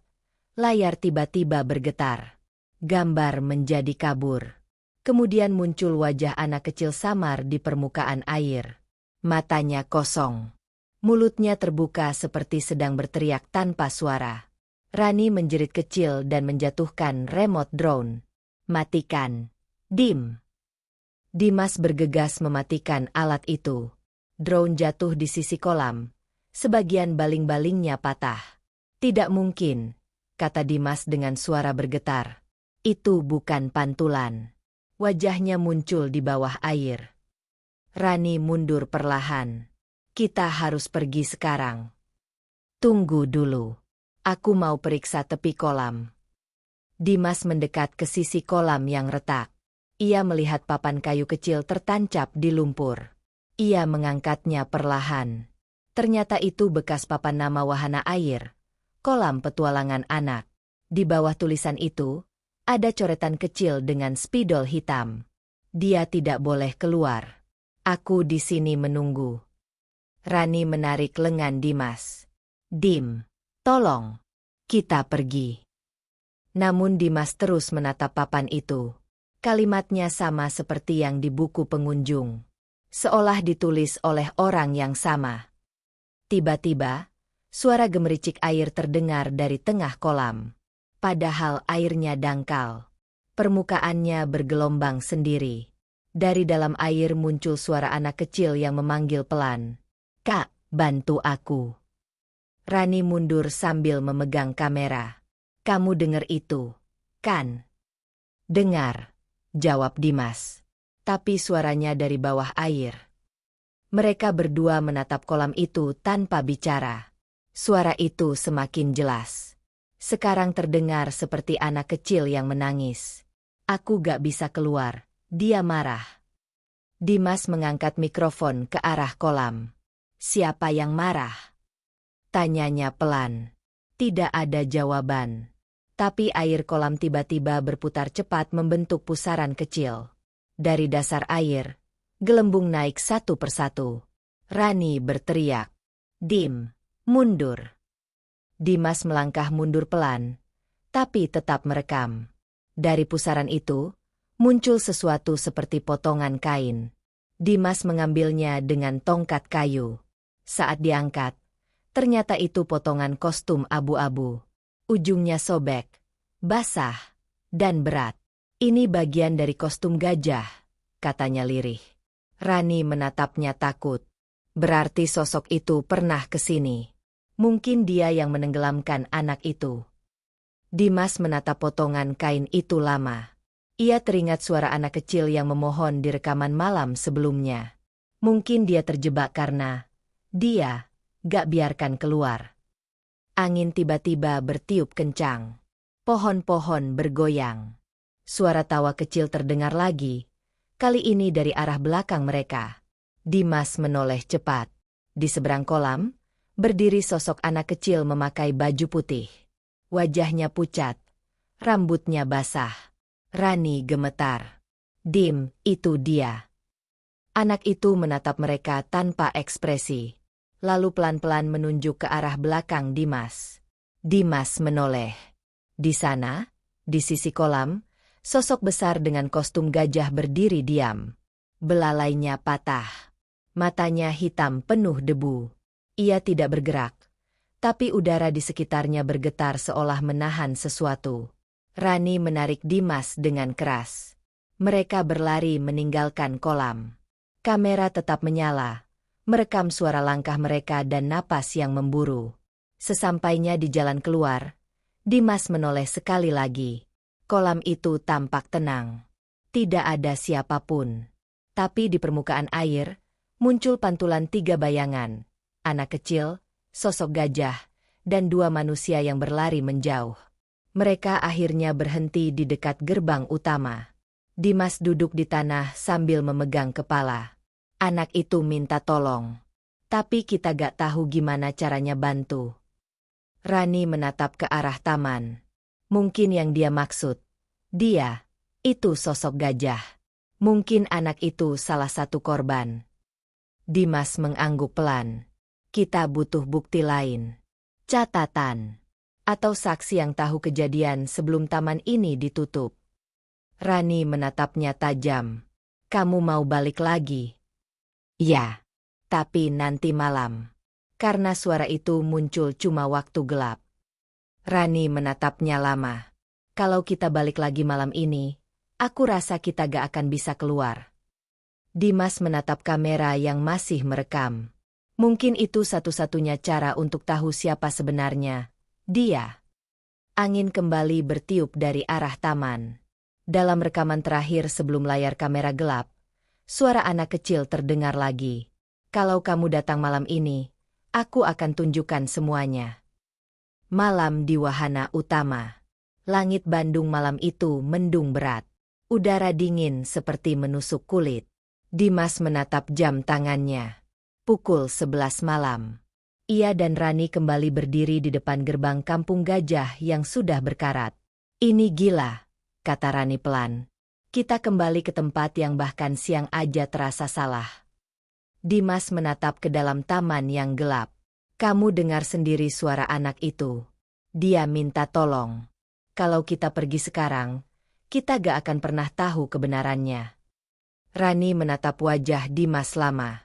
layar tiba-tiba bergetar. Gambar menjadi kabur. Kemudian muncul wajah anak kecil samar di permukaan air. Matanya kosong. Mulutnya terbuka seperti sedang berteriak tanpa suara. Rani menjerit kecil dan menjatuhkan remote drone. Matikan. Dim. Dimas bergegas mematikan alat itu. Drone jatuh di sisi kolam. Sebagian baling-balingnya patah. Tidak mungkin, kata Dimas dengan suara bergetar. Itu bukan pantulan. Wajahnya muncul di bawah air. Rani mundur perlahan. Kita harus pergi sekarang. Tunggu dulu. Aku mau periksa tepi kolam. Dimas mendekat ke sisi kolam yang retak. Ia melihat papan kayu kecil tertancap di lumpur. Ia mengangkatnya perlahan. Ternyata itu bekas papan nama wahana air. Kolam petualangan anak. Di bawah tulisan itu, ada coretan kecil dengan spidol hitam. Dia tidak boleh keluar. Aku di sini menunggu. Rani menarik lengan Dimas. Dim, tolong. Kita pergi. Namun Dimas terus menatap papan itu. Kalimatnya sama seperti yang di buku pengunjung. Seolah ditulis oleh orang yang sama. Tiba-tiba, suara gemericik air terdengar dari tengah kolam. Padahal airnya dangkal. Permukaannya bergelombang sendiri. Dari dalam air muncul suara anak kecil yang memanggil pelan. Kak, bantu aku. Rani mundur sambil memegang kamera. Kamu dengar itu, kan? Dengar, jawab Dimas. Tapi suaranya dari bawah air. Mereka berdua menatap kolam itu tanpa bicara. Suara itu semakin jelas. Sekarang terdengar seperti anak kecil yang menangis. Aku gak bisa keluar, dia marah. Dimas mengangkat mikrofon ke arah kolam. Siapa yang marah? Tanyanya pelan. Tidak ada jawaban. Tapi air kolam tiba-tiba berputar cepat membentuk pusaran kecil. Dari dasar air, gelembung naik satu persatu. Rani berteriak. Dim, mundur. Dimas melangkah mundur pelan, tapi tetap merekam. Dari pusaran itu, muncul sesuatu seperti potongan kain. Dimas mengambilnya dengan tongkat kayu. Saat diangkat, ternyata itu potongan kostum abu-abu. Ujungnya sobek, basah, dan berat. Ini bagian dari kostum gajah, katanya lirih. Rani menatapnya takut. Berarti sosok itu pernah ke sini. Mungkin dia yang menenggelamkan anak itu. Dimas menatap potongan kain itu lama. Ia teringat suara anak kecil yang memohon di rekaman malam sebelumnya. Mungkin dia terjebak karena dia gak biarkan keluar. Angin tiba-tiba bertiup kencang. Pohon-pohon bergoyang. Suara tawa kecil terdengar lagi, kali ini dari arah belakang mereka. Dimas menoleh cepat. Di seberang kolam, berdiri sosok anak kecil memakai baju putih. Wajahnya pucat, rambutnya basah. Rani gemetar. Dim, itu dia. Anak itu menatap mereka tanpa ekspresi. Lalu pelan-pelan menunjuk ke arah belakang Dimas. Dimas menoleh. Di sana, di sisi kolam, sosok besar dengan kostum gajah berdiri diam. Belalainya patah. Matanya hitam penuh debu. Ia tidak bergerak. Tapi udara di sekitarnya bergetar seolah menahan sesuatu. Rani menarik Dimas dengan keras. Mereka berlari meninggalkan kolam. Kamera tetap menyala, merekam suara langkah mereka dan napas yang memburu. Sesampainya di jalan keluar, Dimas menoleh sekali lagi. Kolam itu tampak tenang. Tidak ada siapapun. Tapi di permukaan air, muncul pantulan 3 bayangan. Anak kecil, sosok gajah, dan 2 manusia yang berlari menjauh. Mereka akhirnya berhenti di dekat gerbang utama. Dimas duduk di tanah sambil memegang kepala. Anak itu minta tolong. Tapi kita gak tahu gimana caranya bantu. Rani menatap ke arah taman. Mungkin yang dia maksud. Dia, itu sosok gajah. Mungkin anak itu salah satu korban. Dimas mengangguk pelan. Kita butuh bukti lain. Catatan. Atau saksi yang tahu kejadian sebelum taman ini ditutup. Rani menatapnya tajam. Kamu mau balik lagi? Ya. Tapi nanti malam. Karena suara itu muncul cuma waktu gelap. Rani menatapnya lama. Kalau kita balik lagi malam ini, aku rasa kita gak akan bisa keluar. Dimas menatap kamera yang masih merekam. Mungkin itu satu-satunya cara untuk tahu siapa sebenarnya dia. Angin kembali bertiup dari arah taman. Dalam rekaman terakhir sebelum layar kamera gelap, suara anak kecil terdengar lagi. Kalau kamu datang malam ini, aku akan tunjukkan semuanya. Malam di wahana utama. Langit Bandung malam itu mendung berat. Udara dingin seperti menusuk kulit. Dimas menatap jam tangannya. Pukul 11 malam. Ia dan Rani kembali berdiri di depan gerbang kampung gajah yang sudah berkarat. Ini gila, kata Rani pelan. Kita kembali ke tempat yang bahkan siang aja terasa salah. Dimas menatap ke dalam taman yang gelap. Kamu dengar sendiri suara anak itu. Dia minta tolong. Kalau kita pergi sekarang, kita gak akan pernah tahu kebenarannya. Rani menatap wajah Dimas lama.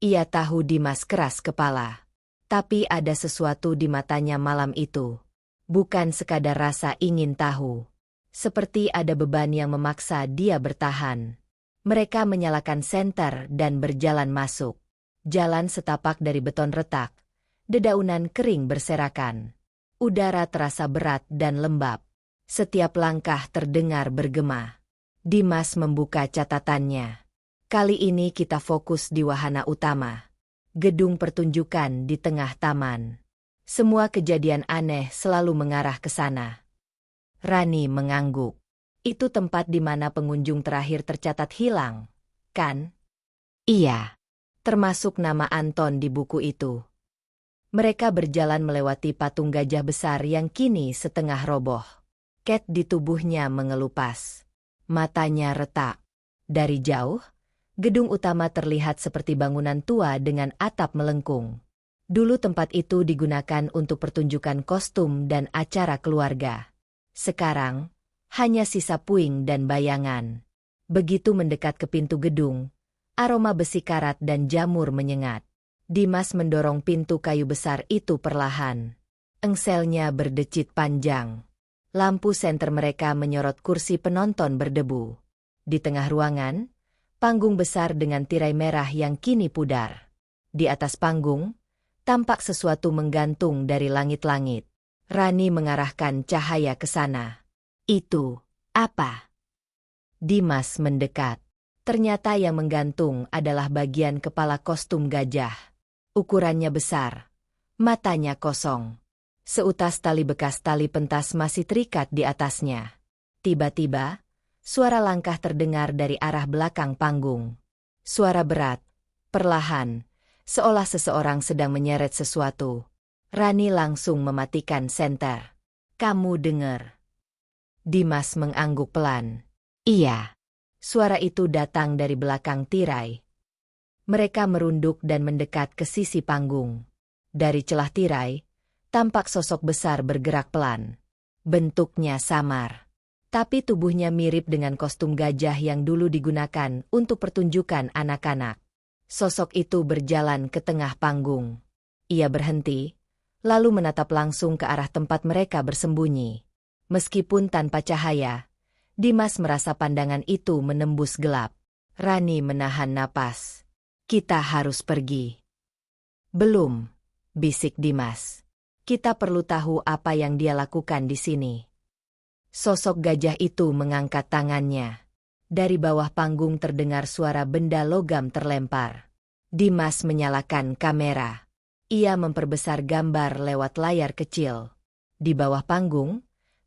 Ia tahu Dimas keras kepala. Tapi ada sesuatu di matanya malam itu. Bukan sekadar rasa ingin tahu. Seperti ada beban yang memaksa dia bertahan. Mereka menyalakan senter dan berjalan masuk. Jalan setapak dari beton retak. Dedaunan kering berserakan. Udara terasa berat dan lembab. Setiap langkah terdengar bergema. Dimas membuka catatannya. Kali ini kita fokus di wahana utama. Gedung pertunjukan di tengah taman. Semua kejadian aneh selalu mengarah ke sana. Rani mengangguk. Itu tempat di mana pengunjung terakhir tercatat hilang, kan? Iya. Termasuk nama Anton di buku itu. Mereka berjalan melewati patung gajah besar yang kini setengah roboh. Cat di tubuhnya mengelupas. Matanya retak. Dari jauh, gedung utama terlihat seperti bangunan tua dengan atap melengkung. Dulu tempat itu digunakan untuk pertunjukan kostum dan acara keluarga. Sekarang, hanya sisa puing dan bayangan. Begitu mendekat ke pintu gedung, aroma besi karat dan jamur menyengat. Dimas mendorong pintu kayu besar itu perlahan. Engselnya berdecit panjang. Lampu senter mereka menyorot kursi penonton berdebu. Di tengah ruangan, panggung besar dengan tirai merah yang kini pudar. Di atas panggung, tampak sesuatu menggantung dari langit-langit. Rani mengarahkan cahaya ke sana. Itu apa? Dimas mendekat. Ternyata yang menggantung adalah bagian kepala kostum gajah. Ukurannya besar. Matanya kosong. Seutas tali bekas tali pentas masih terikat di atasnya. Tiba-tiba, suara langkah terdengar dari arah belakang panggung. Suara berat, perlahan, seolah seseorang sedang menyeret sesuatu. Rani langsung mematikan senter. "Kamu dengar?" Dimas mengangguk pelan. "Iya." Suara itu datang dari belakang tirai. Mereka merunduk dan mendekat ke sisi panggung. Dari celah tirai, tampak sosok besar bergerak pelan. Bentuknya samar. Tapi tubuhnya mirip dengan kostum gajah yang dulu digunakan untuk pertunjukan anak-anak. Sosok itu berjalan ke tengah panggung. Ia berhenti, lalu menatap langsung ke arah tempat mereka bersembunyi. Meskipun tanpa cahaya, Dimas merasa pandangan itu menembus gelap. Rani menahan napas. "Kita harus pergi." "Belum," bisik Dimas. "Kita perlu tahu apa yang dia lakukan di sini." Sosok gajah itu mengangkat tangannya. Dari bawah panggung terdengar suara benda logam terlempar. Dimas menyalakan kamera. Ia memperbesar gambar lewat layar kecil. Di bawah panggung,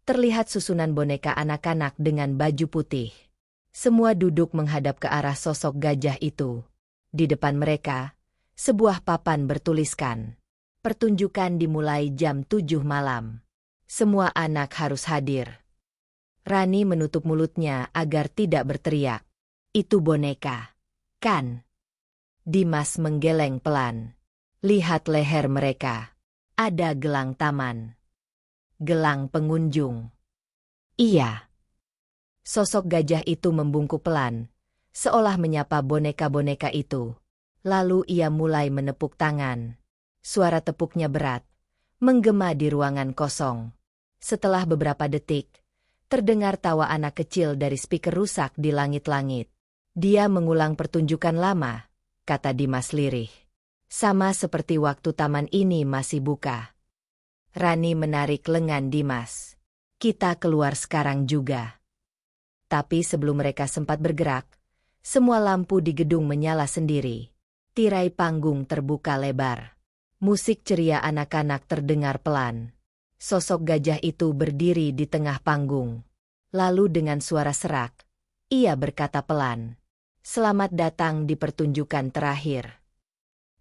terlihat susunan boneka anak-anak dengan baju putih. Semua duduk menghadap ke arah sosok gajah itu. Di depan mereka, sebuah papan bertuliskan, "Pertunjukan dimulai jam 7 malam. Semua anak harus hadir." Rani menutup mulutnya agar tidak berteriak. "Itu boneka, kan?" Dimas menggeleng pelan. "Lihat leher mereka. Ada gelang taman. Gelang pengunjung." "Iya." Sosok gajah itu membungkuk pelan, seolah menyapa boneka-boneka itu. Lalu ia mulai menepuk tangan. Suara tepuknya berat, menggema di ruangan kosong. Setelah beberapa detik, terdengar tawa anak kecil dari speaker rusak di langit-langit. "Dia mengulang pertunjukan lama," kata Dimas lirih. "Sama seperti waktu taman ini masih buka." Rani menarik lengan Dimas. "Kita keluar sekarang juga." Tapi sebelum mereka sempat bergerak, semua lampu di gedung menyala sendiri. Tirai panggung terbuka lebar. Musik ceria anak-anak terdengar pelan. Sosok gajah itu berdiri di tengah panggung. Lalu dengan suara serak, ia berkata pelan, "Selamat datang di pertunjukan terakhir."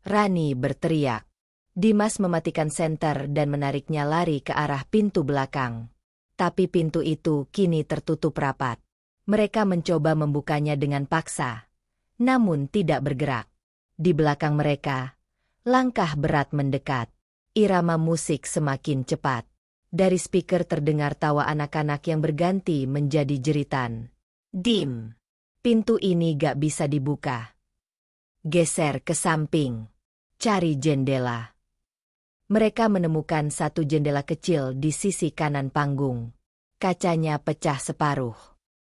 Rani berteriak. Dimas mematikan senter dan menariknya lari ke arah pintu belakang. Tapi pintu itu kini tertutup rapat. Mereka mencoba membukanya dengan paksa, namun tidak bergerak. Di belakang mereka, langkah berat mendekat. Irama musik semakin cepat. Dari speaker terdengar tawa anak-anak yang berganti menjadi jeritan. "Dim! Pintu ini gak bisa dibuka. Geser ke samping. Cari jendela." Mereka menemukan satu jendela kecil di sisi kanan panggung. Kacanya pecah separuh.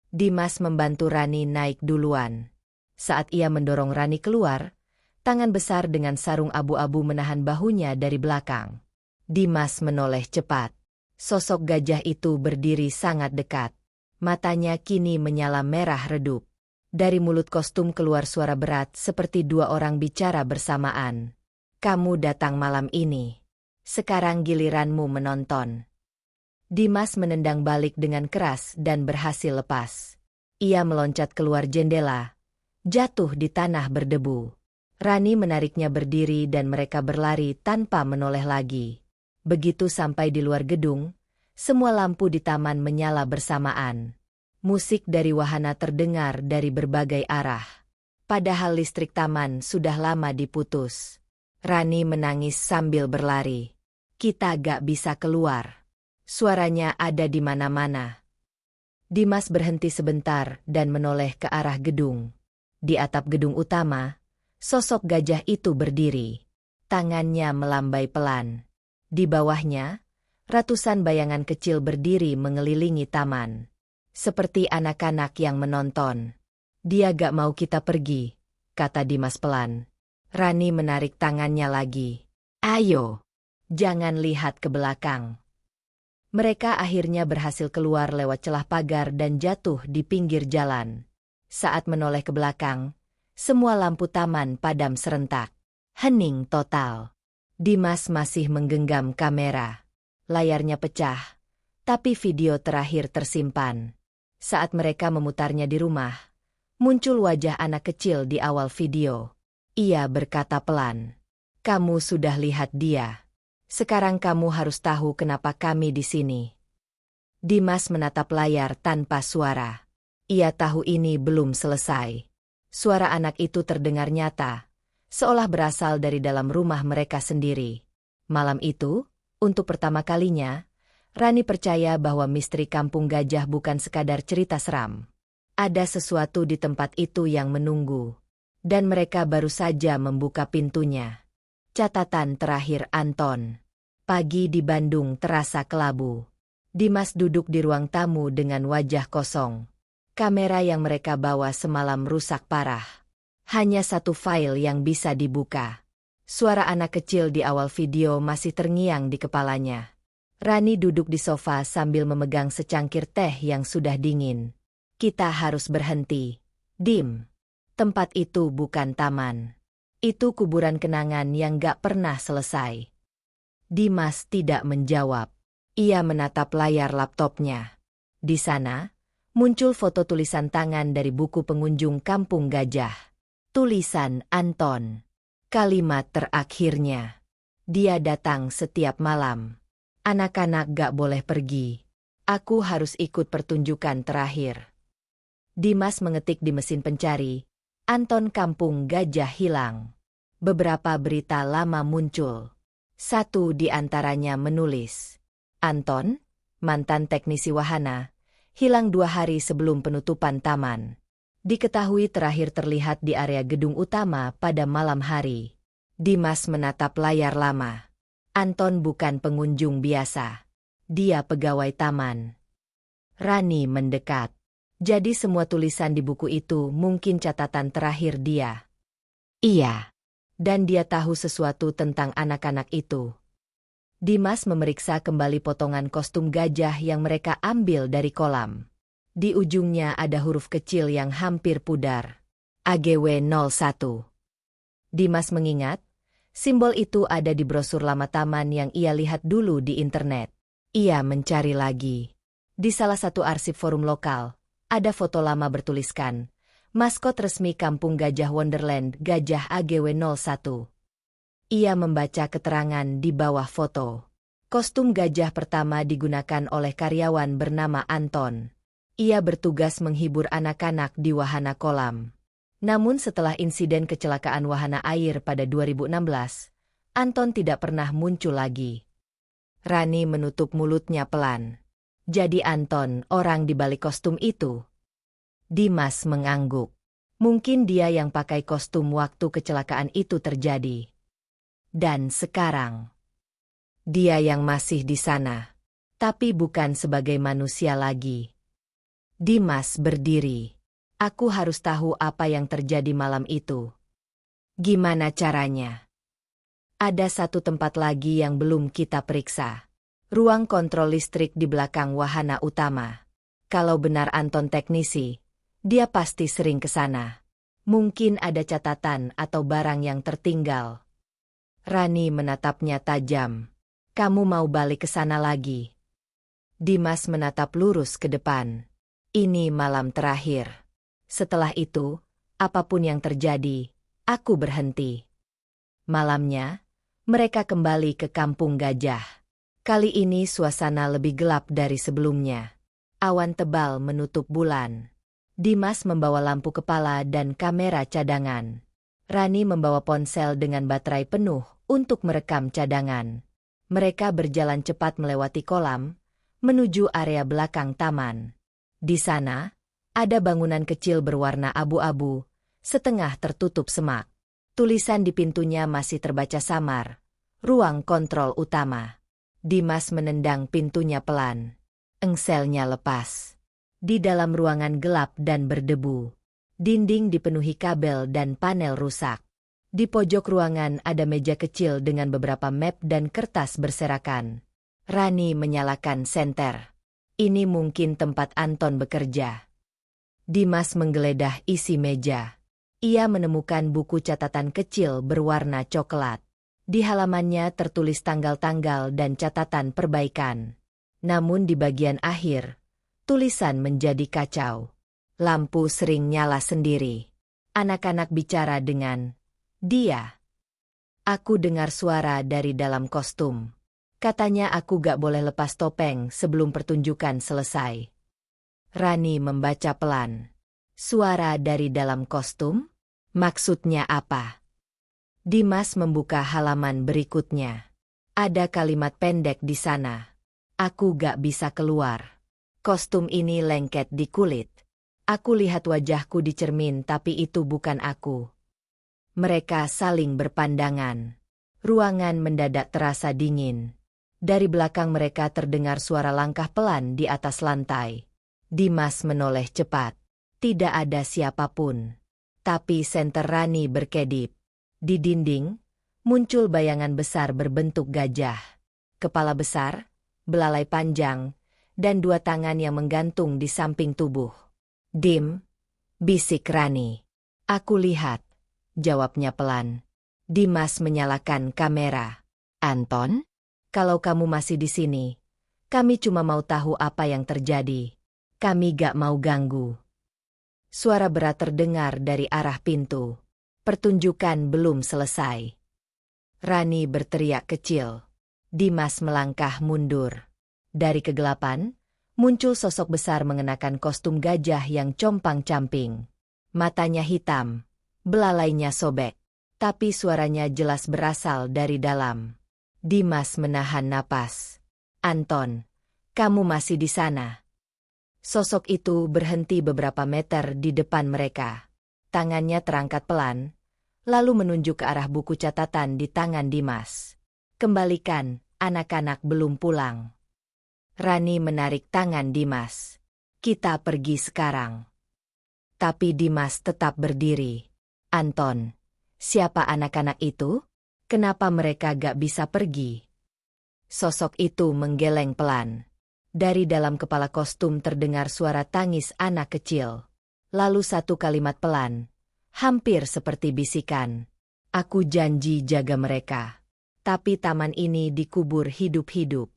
Dimas membantu Rani naik duluan. Saat ia mendorong Rani keluar, tangan besar dengan sarung abu-abu menahan bahunya dari belakang. Dimas menoleh cepat. Sosok gajah itu berdiri sangat dekat. Matanya kini menyala merah redup. Dari mulut kostum keluar suara berat seperti dua orang bicara bersamaan. "Kamu datang malam ini. Sekarang giliranmu menonton." Dimas menendang balik dengan keras dan berhasil lepas. Ia meloncat keluar jendela, jatuh di tanah berdebu. Rani menariknya berdiri dan mereka berlari tanpa menoleh lagi. Begitu sampai di luar gedung, semua lampu di taman menyala bersamaan. Musik dari wahana terdengar dari berbagai arah. Padahal listrik taman sudah lama diputus. Rani menangis sambil berlari. "Kita gak bisa keluar. Suaranya ada di mana-mana." Dimas berhenti sebentar dan menoleh ke arah gedung. Di atap gedung utama, sosok gajah itu berdiri. Tangannya melambai pelan. Di bawahnya, ratusan bayangan kecil berdiri mengelilingi taman. Seperti anak-anak yang menonton. "Dia gak mau kita pergi," kata Dimas pelan. Rani menarik tangannya lagi. "Ayo, jangan lihat ke belakang." Mereka akhirnya berhasil keluar lewat celah pagar dan jatuh di pinggir jalan. Saat menoleh ke belakang, semua lampu taman padam serentak. Hening total. Dimas masih menggenggam kamera. Layarnya pecah, tapi video terakhir tersimpan. Saat mereka memutarnya di rumah, muncul wajah anak kecil di awal video. Ia berkata pelan, "Kamu sudah lihat dia. Sekarang kamu harus tahu kenapa kami di sini." Dimas menatap layar tanpa suara. Ia tahu ini belum selesai. Suara anak itu terdengar nyata, seolah berasal dari dalam rumah mereka sendiri. Malam itu, untuk pertama kalinya, Rani percaya bahwa misteri Kampung Gajah bukan sekadar cerita seram. Ada sesuatu di tempat itu yang menunggu. Dan mereka baru saja membuka pintunya. Catatan terakhir Anton. Pagi di Bandung terasa kelabu. Dimas duduk di ruang tamu dengan wajah kosong. Kamera yang mereka bawa semalam rusak parah. Hanya satu file yang bisa dibuka. Suara anak kecil di awal video masih terngiang di kepalanya. Rani duduk di sofa sambil memegang secangkir teh yang sudah dingin. "Kita harus berhenti. Dim. Tempat itu bukan taman. Itu kuburan kenangan yang gak pernah selesai." Dimas tidak menjawab. Ia menatap layar laptopnya. Di sana, muncul foto tulisan tangan dari buku pengunjung Kampung Gajah. Tulisan Anton. Kalimat terakhirnya. "Dia datang setiap malam. Anak-anak gak boleh pergi. Aku harus ikut pertunjukan terakhir." Dimas mengetik di mesin pencari, "Anton Kampung Gajah hilang." Beberapa berita lama muncul. Satu di antaranya menulis, "Anton, mantan teknisi wahana, hilang 2 hari sebelum penutupan taman. Diketahui terakhir terlihat di area gedung utama pada malam hari." Dimas menatap layar lama. Anton bukan pengunjung biasa. Dia pegawai taman. Rani mendekat. Jadi semua tulisan di buku itu mungkin catatan terakhir dia. Iya. Dan dia tahu sesuatu tentang anak-anak itu. Dimas memeriksa kembali potongan kostum gajah yang mereka ambil dari kolam. Di ujungnya ada huruf kecil yang hampir pudar. AGW 01. Dimas mengingat, simbol itu ada di brosur lama taman yang ia lihat dulu di internet. Ia mencari lagi. Di salah satu arsip forum lokal, ada foto lama bertuliskan, "Maskot resmi Kampung Gajah Wonderland Gajah AGW 01. Ia membaca keterangan di bawah foto. Kostum gajah pertama digunakan oleh karyawan bernama Anton. Ia bertugas menghibur anak-anak di wahana kolam. Namun setelah insiden kecelakaan wahana air pada 2016, Anton tidak pernah muncul lagi. Rani menutup mulutnya pelan. Jadi Anton orang di balik kostum itu. Dimas mengangguk. Mungkin dia yang pakai kostum waktu kecelakaan itu terjadi. Dan sekarang, dia yang masih di sana. Tapi bukan sebagai manusia lagi. Dimas berdiri. "Aku harus tahu apa yang terjadi malam itu." "Gimana caranya?" "Ada satu tempat lagi yang belum kita periksa. Ruang kontrol listrik di belakang wahana utama. Kalau benar Anton teknisi, dia pasti sering ke sana. Mungkin ada catatan atau barang yang tertinggal." Rani menatapnya tajam. "Kamu mau balik ke sana lagi?" Dimas menatap lurus ke depan. "Ini malam terakhir. Setelah itu, apapun yang terjadi, aku berhenti." Malamnya, mereka kembali ke Kampung Gajah. Kali ini suasana lebih gelap dari sebelumnya. Awan tebal menutup bulan. Dimas membawa lampu kepala dan kamera cadangan. Rani membawa ponsel dengan baterai penuh untuk merekam cadangan. Mereka berjalan cepat melewati kolam, menuju area belakang taman. Di sana, ada bangunan kecil berwarna abu-abu, setengah tertutup semak. Tulisan di pintunya masih terbaca samar. "Ruang kontrol utama." Dimas menendang pintunya pelan. Engselnya lepas. Di dalam ruangan gelap dan berdebu. Dinding dipenuhi kabel dan panel rusak. Di pojok ruangan ada meja kecil dengan beberapa map dan kertas berserakan. Rani menyalakan senter. Ini mungkin tempat Anton bekerja. Dimas menggeledah isi meja. Ia menemukan buku catatan kecil berwarna coklat. Di halamannya tertulis tanggal-tanggal dan catatan perbaikan. Namun di bagian akhir, tulisan menjadi kacau. Lampu sering nyala sendiri. Anak-anak bicara dengan dia. Aku dengar suara dari dalam kostum. Katanya aku gak boleh lepas topeng sebelum pertunjukan selesai. Rani membaca pelan. Suara dari dalam kostum? Maksudnya apa? Dimas membuka halaman berikutnya. Ada kalimat pendek di sana. Aku gak bisa keluar. Kostum ini lengket di kulit. Aku lihat wajahku di cermin tapi itu bukan aku. Mereka saling berpandangan. Ruangan mendadak terasa dingin. Dari belakang mereka terdengar suara langkah pelan di atas lantai. Dimas menoleh cepat. Tidak ada siapapun. Tapi senter Rani berkedip. Di dinding, muncul bayangan besar berbentuk gajah. Kepala besar, belalai panjang, dan dua tangan yang menggantung di samping tubuh. Dim, bisik Rani. Aku lihat, jawabnya pelan. Dimas menyalakan kamera. Anton? Kalau kamu masih di sini, kami cuma mau tahu apa yang terjadi. Kami gak mau ganggu. Suara berat terdengar dari arah pintu. Pertunjukan belum selesai. Rani berteriak kecil. Dimas melangkah mundur. Dari kegelapan, muncul sosok besar mengenakan kostum gajah yang compang-camping. Matanya hitam, belalainya sobek. Tapi suaranya jelas berasal dari dalam. Dimas menahan napas. Anton, kamu masih di sana. Sosok itu berhenti beberapa meter di depan mereka. Tangannya terangkat pelan, lalu menunjuk ke arah buku catatan di tangan Dimas. Kembalikan, anak-anak belum pulang. Rani menarik tangan Dimas. Kita pergi sekarang. Tapi Dimas tetap berdiri. Anton, siapa anak-anak itu? Kenapa mereka gak bisa pergi? Sosok itu menggeleng pelan. Dari dalam kepala kostum terdengar suara tangis anak kecil. Lalu satu kalimat pelan, hampir seperti bisikan. Aku janji jaga mereka. Tapi taman ini dikubur hidup-hidup.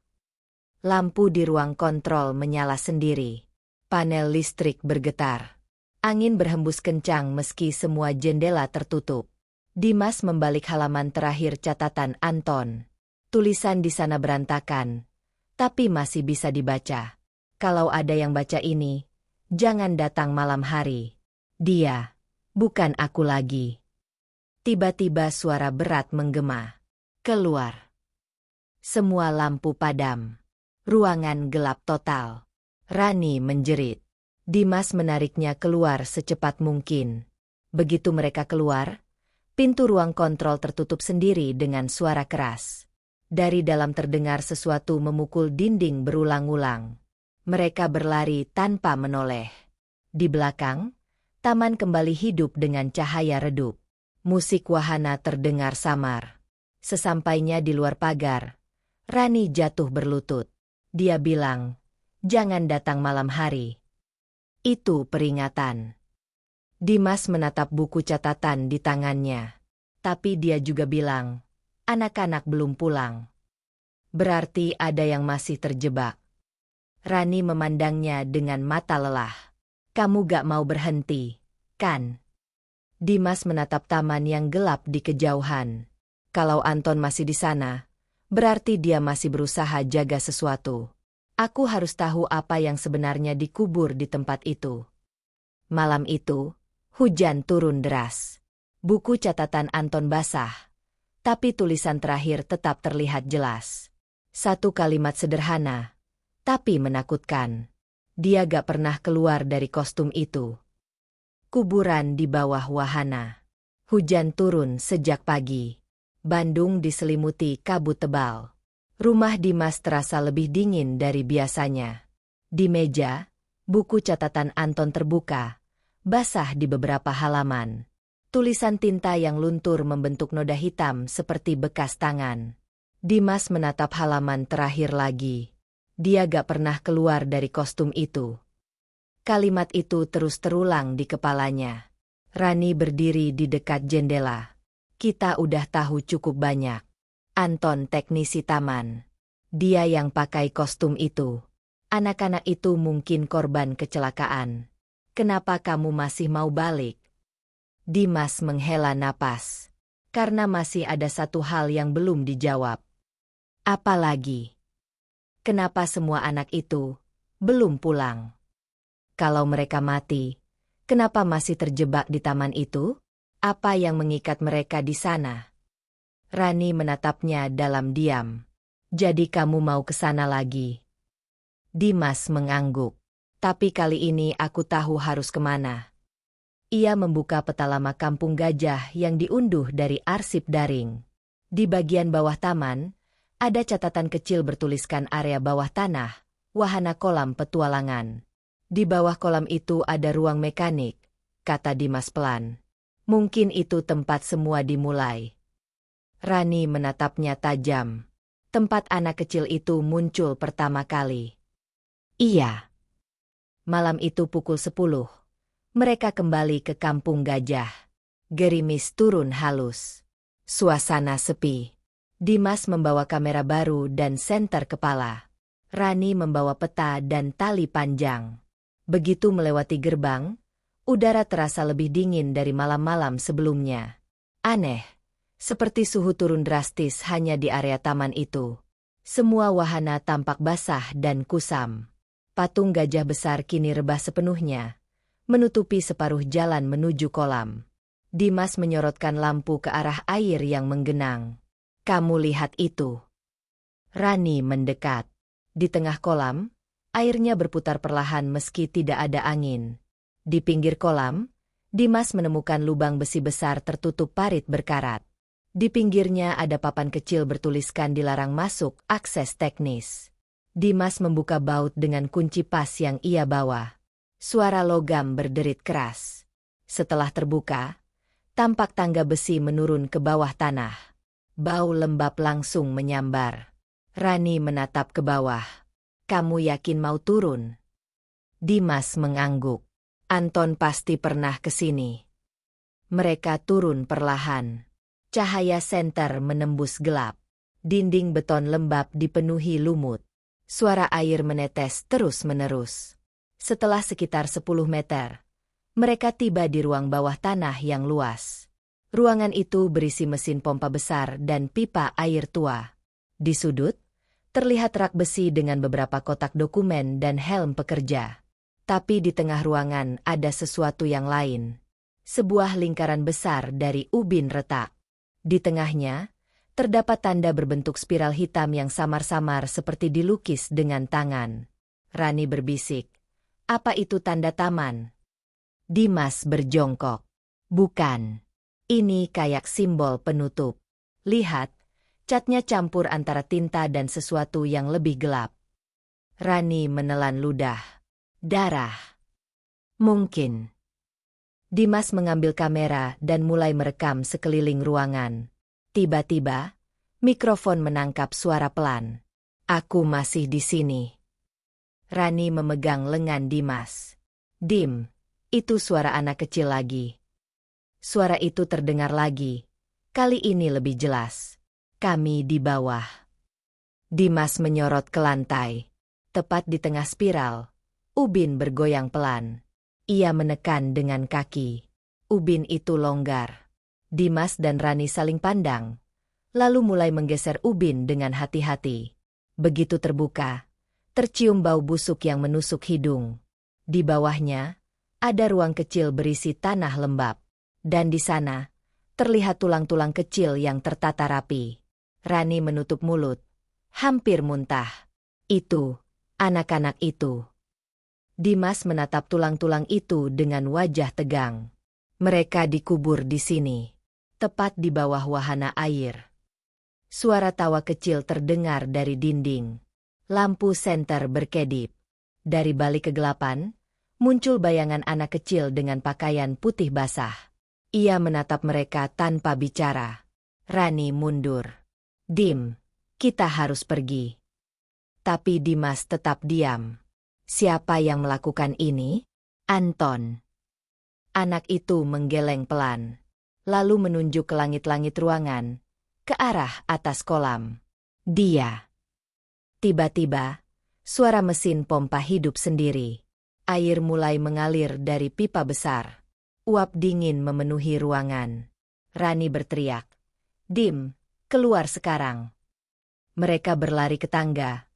Lampu di ruang kontrol menyala sendiri. Panel listrik bergetar. Angin berhembus kencang meski semua jendela tertutup. Dimas membalik halaman terakhir catatan Anton. Tulisan di sana berantakan, tapi masih bisa dibaca. Kalau ada yang baca ini, jangan datang malam hari. Dia, bukan aku lagi. Tiba-tiba suara berat menggema. Keluar. Semua lampu padam. Ruangan gelap total. Rani menjerit. Dimas menariknya keluar secepat mungkin. Begitu mereka keluar, pintu ruang kontrol tertutup sendiri dengan suara keras. Dari dalam terdengar sesuatu memukul dinding berulang-ulang. Mereka berlari tanpa menoleh. Di belakang, taman kembali hidup dengan cahaya redup. Musik wahana terdengar samar. Sesampainya di luar pagar, Rani jatuh berlutut. Dia bilang, jangan datang malam hari. Itu peringatan. Dimas menatap buku catatan di tangannya. Tapi dia juga bilang, anak-anak belum pulang. Berarti ada yang masih terjebak. Rani memandangnya dengan mata lelah. Kamu gak mau berhenti, kan? Dimas menatap taman yang gelap di kejauhan. Kalau Anton masih di sana, berarti dia masih berusaha jaga sesuatu. Aku harus tahu apa yang sebenarnya dikubur di tempat itu. Malam itu, hujan turun deras. Buku catatan Anton basah. Tapi tulisan terakhir tetap terlihat jelas. Satu kalimat sederhana, tapi menakutkan. Dia gak pernah keluar dari kostum itu. Kuburan di bawah wahana. Hujan turun sejak pagi. Bandung diselimuti kabut tebal. Rumah Dimas terasa lebih dingin dari biasanya. Di meja, buku catatan Anton terbuka, basah di beberapa halaman. Tulisan tinta yang luntur membentuk noda hitam seperti bekas tangan. Dimas menatap halaman terakhir lagi. Dia gak pernah keluar dari kostum itu. Kalimat itu terus terulang di kepalanya. Rani berdiri di dekat jendela. Kita udah tahu cukup banyak. Anton teknisi taman. Dia yang pakai kostum itu. Anak-anak itu mungkin korban kecelakaan. Kenapa kamu masih mau balik? Dimas menghela napas. Karena masih ada satu hal yang belum dijawab. Apalagi? Kenapa semua anak itu belum pulang? Kalau mereka mati, kenapa masih terjebak di taman itu? Apa yang mengikat mereka di sana? Rani menatapnya dalam diam. Jadi kamu mau ke sana lagi? Dimas mengangguk. Tapi kali ini aku tahu harus kemana. Ia membuka peta lama Kampung Gajah yang diunduh dari arsip daring. Di bagian bawah taman, ada catatan kecil bertuliskan area bawah tanah, wahana kolam petualangan. Di bawah kolam itu ada ruang mekanik, kata Dimas pelan. Mungkin itu tempat semua dimulai. Rani menatapnya tajam. Tempat anak kecil itu muncul pertama kali. Iya. Malam itu pukul 10. Mereka kembali ke Kampung Gajah. Gerimis turun halus. Suasana sepi. Dimas membawa kamera baru dan senter kepala. Rani membawa peta dan tali panjang. Begitu melewati gerbang, udara terasa lebih dingin dari malam-malam sebelumnya. Aneh, seperti suhu turun drastis hanya di area taman itu. Semua wahana tampak basah dan kusam. Patung gajah besar kini rebah sepenuhnya, menutupi separuh jalan menuju kolam. Dimas menyorotkan lampu ke arah air yang menggenang. Kamu lihat itu. Rani mendekat. Di tengah kolam, airnya berputar perlahan meski tidak ada angin. Di pinggir kolam, Dimas menemukan lubang besi besar tertutup parit berkarat. Di pinggirnya ada papan kecil bertuliskan dilarang masuk, akses teknis. Dimas membuka baut dengan kunci pas yang ia bawa. Suara logam berderit keras. Setelah terbuka, tampak tangga besi menurun ke bawah tanah. Bau lembab langsung menyambar. Rani menatap ke bawah. Kamu yakin mau turun? Dimas mengangguk. Anton pasti pernah ke sini. Mereka turun perlahan. Cahaya senter menembus gelap. Dinding beton lembab dipenuhi lumut. Suara air menetes terus-menerus. Setelah sekitar 10 meter, mereka tiba di ruang bawah tanah yang luas. Ruangan itu berisi mesin pompa besar dan pipa air tua. Di sudut, terlihat rak besi dengan beberapa kotak dokumen dan helm pekerja. Tapi di tengah ruangan ada sesuatu yang lain. Sebuah lingkaran besar dari ubin retak. Di tengahnya, terdapat tanda berbentuk spiral hitam yang samar-samar seperti dilukis dengan tangan. Rani berbisik. Apa itu tanda taman? Dimas berjongkok. Bukan. Ini kayak simbol penutup. Lihat, catnya campur antara tinta dan sesuatu yang lebih gelap. Rani menelan ludah. Darah. Mungkin. Dimas mengambil kamera dan mulai merekam sekeliling ruangan. Tiba-tiba, mikrofon menangkap suara pelan. Aku masih di sini. Rani memegang lengan Dimas. Dim, itu suara anak kecil lagi. Suara itu terdengar lagi. Kali ini lebih jelas. Kami di bawah. Dimas menyorot ke lantai. Tepat di tengah spiral, ubin bergoyang pelan. Ia menekan dengan kaki. Ubin itu longgar. Dimas dan Rani saling pandang. Lalu mulai menggeser ubin dengan hati-hati. Begitu terbuka, tercium bau busuk yang menusuk hidung. Di bawahnya, ada ruang kecil berisi tanah lembab. Dan di sana, terlihat tulang-tulang kecil yang tertata rapi. Rani menutup mulut. Hampir muntah. Itu, anak-anak itu. Dimas menatap tulang-tulang itu dengan wajah tegang. Mereka dikubur di sini. Tepat di bawah wahana air. Suara tawa kecil terdengar dari dinding. Lampu senter berkedip. Dari balik kegelapan, muncul bayangan anak kecil dengan pakaian putih basah. Ia menatap mereka tanpa bicara. Rani mundur. Dim, Kita harus pergi. Tapi Dimas tetap diam. Siapa yang melakukan ini? Anton. Anak itu menggeleng pelan. Lalu menunjuk ke langit-langit ruangan. Ke arah atas kolam. Dia. Tiba-tiba, suara mesin pompa hidup sendiri. Air mulai mengalir dari pipa besar. Uap dingin memenuhi ruangan. Rani berteriak, "Dim, keluar sekarang." Mereka berlari ke tangga,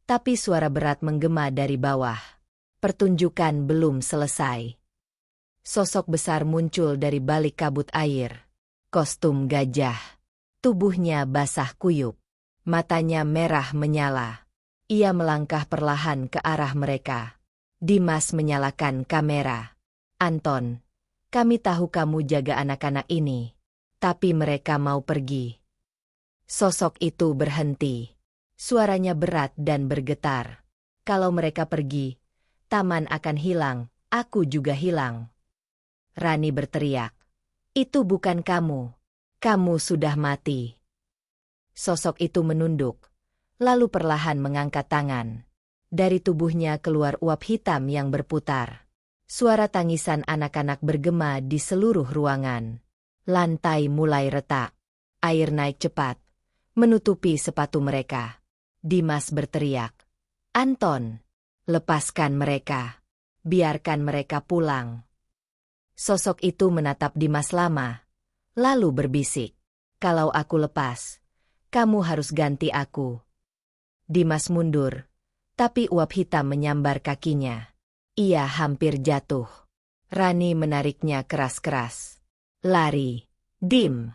tapi suara berat menggema dari bawah. Pertunjukan belum selesai. Sosok besar muncul dari balik kabut air. Kostum gajah. Tubuhnya basah kuyup. Matanya merah menyala. Ia melangkah perlahan ke arah mereka. Dimas menyalakan kamera. "Anton, kami tahu kamu jaga anak-anak ini. Tapi mereka mau pergi." Sosok itu berhenti. Suaranya berat dan bergetar. "Kalau mereka pergi, taman akan hilang, aku juga hilang." Rani berteriak, "Itu bukan kamu. Kamu sudah mati." Sosok itu menunduk, lalu perlahan mengangkat tangan. Dari tubuhnya keluar uap hitam yang berputar. Suara tangisan anak-anak bergema di seluruh ruangan. Lantai mulai retak. Air naik cepat, menutupi sepatu mereka. Dimas berteriak, "Anton, lepaskan mereka. Biarkan mereka pulang." Sosok itu menatap Dimas lama, lalu berbisik, "Kalau aku lepas, kamu harus ganti aku." Dimas mundur, tapi uap hitam menyambar kakinya. Ia hampir jatuh. Rani menariknya keras-keras. "Lari, Dim."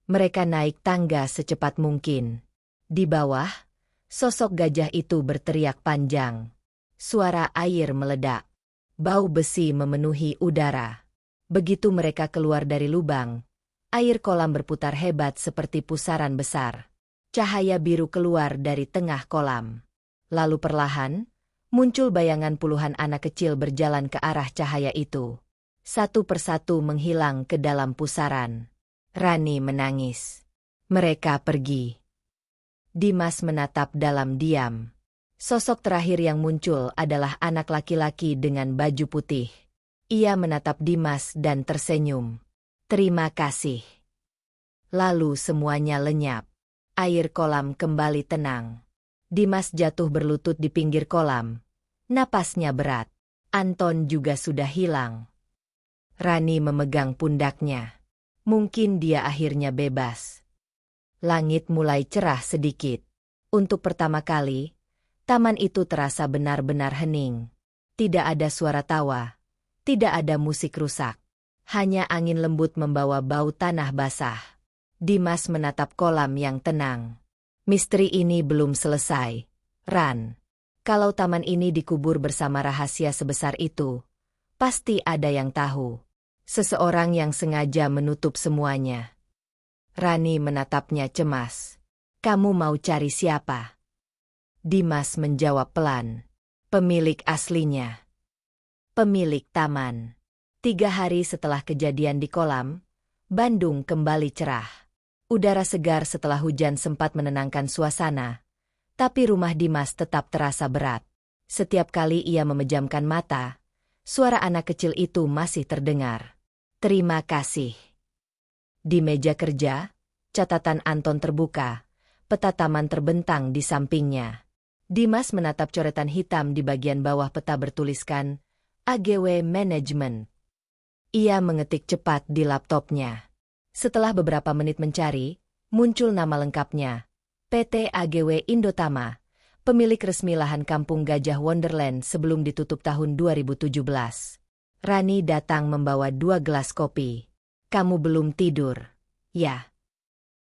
Mereka naik tangga secepat mungkin. Di bawah, sosok gajah itu berteriak panjang. Suara air meledak. Bau besi memenuhi udara. Begitu mereka keluar dari lubang, air kolam berputar hebat seperti pusaran besar. Cahaya biru keluar dari tengah kolam. Lalu perlahan, muncul bayangan puluhan anak kecil berjalan ke arah cahaya itu. Satu persatu menghilang ke dalam pusaran. Rani menangis. Mereka pergi. Dimas menatap dalam diam. Sosok terakhir yang muncul adalah anak laki-laki dengan baju putih. Ia menatap Dimas dan tersenyum. "Terima kasih." Lalu semuanya lenyap. Air kolam kembali tenang. Dimas jatuh berlutut di pinggir kolam. Napasnya berat. Anton juga sudah hilang. Rani memegang pundaknya. Mungkin dia akhirnya bebas. Langit mulai cerah sedikit. Untuk pertama kali, taman itu terasa benar-benar hening. Tidak ada suara tawa. Tidak ada musik rusak. Hanya angin lembut membawa bau tanah basah. Dimas menatap kolam yang tenang. "Misteri ini belum selesai, Ran. Kalau taman ini dikubur bersama rahasia sebesar itu, pasti ada yang tahu. Seseorang yang sengaja menutup semuanya." Rani menatapnya cemas. "Kamu mau cari siapa?" Dimas menjawab pelan. "Pemilik aslinya. Pemilik taman." 3 hari setelah kejadian di kolam, Bandung kembali cerah. Udara segar setelah hujan sempat menenangkan suasana. Tapi rumah Dimas tetap terasa berat. Setiap kali ia memejamkan mata, suara anak kecil itu masih terdengar. "Terima kasih." Di meja kerja, catatan Anton terbuka, peta taman terbentang di sampingnya. Dimas menatap coretan hitam di bagian bawah peta bertuliskan, AGW Management. Ia mengetik cepat di laptopnya. Setelah beberapa menit mencari, muncul nama lengkapnya. PT AGW Indotama, pemilik resmi lahan kampung Gajah Wonderland sebelum ditutup tahun 2017. Rani datang membawa 2 gelas kopi. "Kamu belum tidur?" "Ya."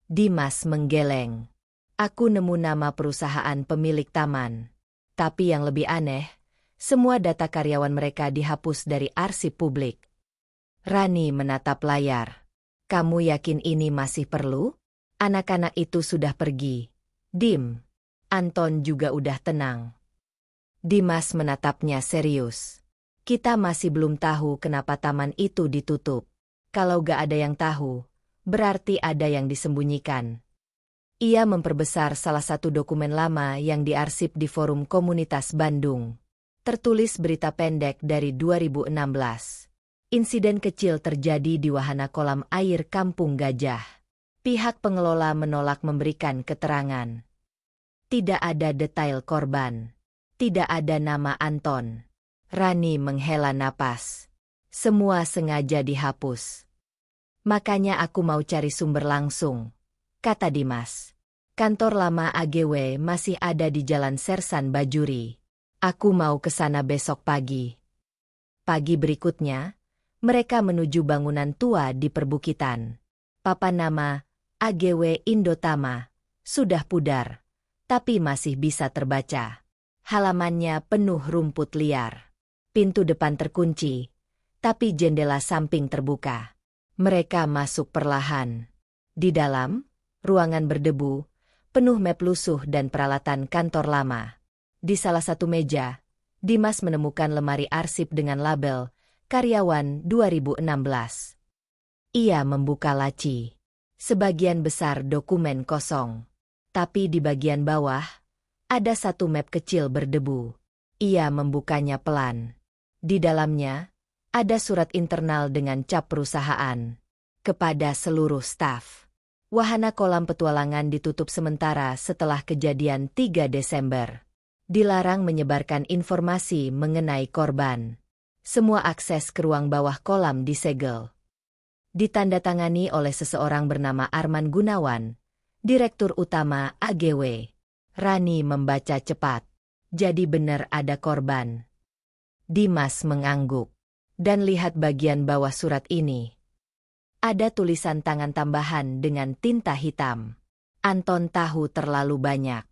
Dimas menggeleng. "Aku nemu nama perusahaan pemilik taman. Tapi yang lebih aneh, semua data karyawan mereka dihapus dari arsip publik." Rani menatap layar. "Kamu yakin ini masih perlu? Anak-anak itu sudah pergi. Dim." Anton juga udah tenang. Dimas menatapnya serius. "Kita masih belum tahu kenapa taman itu ditutup. Kalau gak ada yang tahu, berarti ada yang disembunyikan." Ia memperbesar salah satu dokumen lama yang diarsip di forum komunitas Bandung. Tertulis berita pendek dari 2016. Insiden kecil terjadi di wahana kolam air Kampung Gajah. Pihak pengelola menolak memberikan keterangan. Tidak ada detail korban. Tidak ada nama Anton. Rani menghela napas. Semua sengaja dihapus. Makanya aku mau cari sumber langsung, kata Dimas. Kantor lama AGW masih ada di Jalan Sersan Bajuri. Aku mau ke sana besok pagi. Pagi berikutnya, mereka menuju bangunan tua di perbukitan. Papan nama, AGW Indotama, sudah pudar, tapi masih bisa terbaca. Halamannya penuh rumput liar. Pintu depan terkunci, tapi jendela samping terbuka. Mereka masuk perlahan. Di dalam, ruangan berdebu, penuh map lusuh dan peralatan kantor lama. Di salah satu meja, Dimas menemukan lemari arsip dengan label Karyawan 2016. Ia membuka laci. Sebagian besar dokumen kosong. Tapi di bagian bawah, ada satu map kecil berdebu. Ia membukanya pelan. Di dalamnya, ada surat internal dengan cap perusahaan. Kepada seluruh staf. Wahana kolam petualangan ditutup sementara setelah kejadian 3 Desember. Dilarang menyebarkan informasi mengenai korban. Semua akses ke ruang bawah kolam disegel. Ditandatangani oleh seseorang bernama Arman Gunawan, Direktur Utama AGW. Rani membaca cepat. Jadi benar ada korban. Dimas mengangguk. Dan lihat bagian bawah surat ini. Ada tulisan tangan tambahan dengan tinta hitam. Anton tahu terlalu banyak.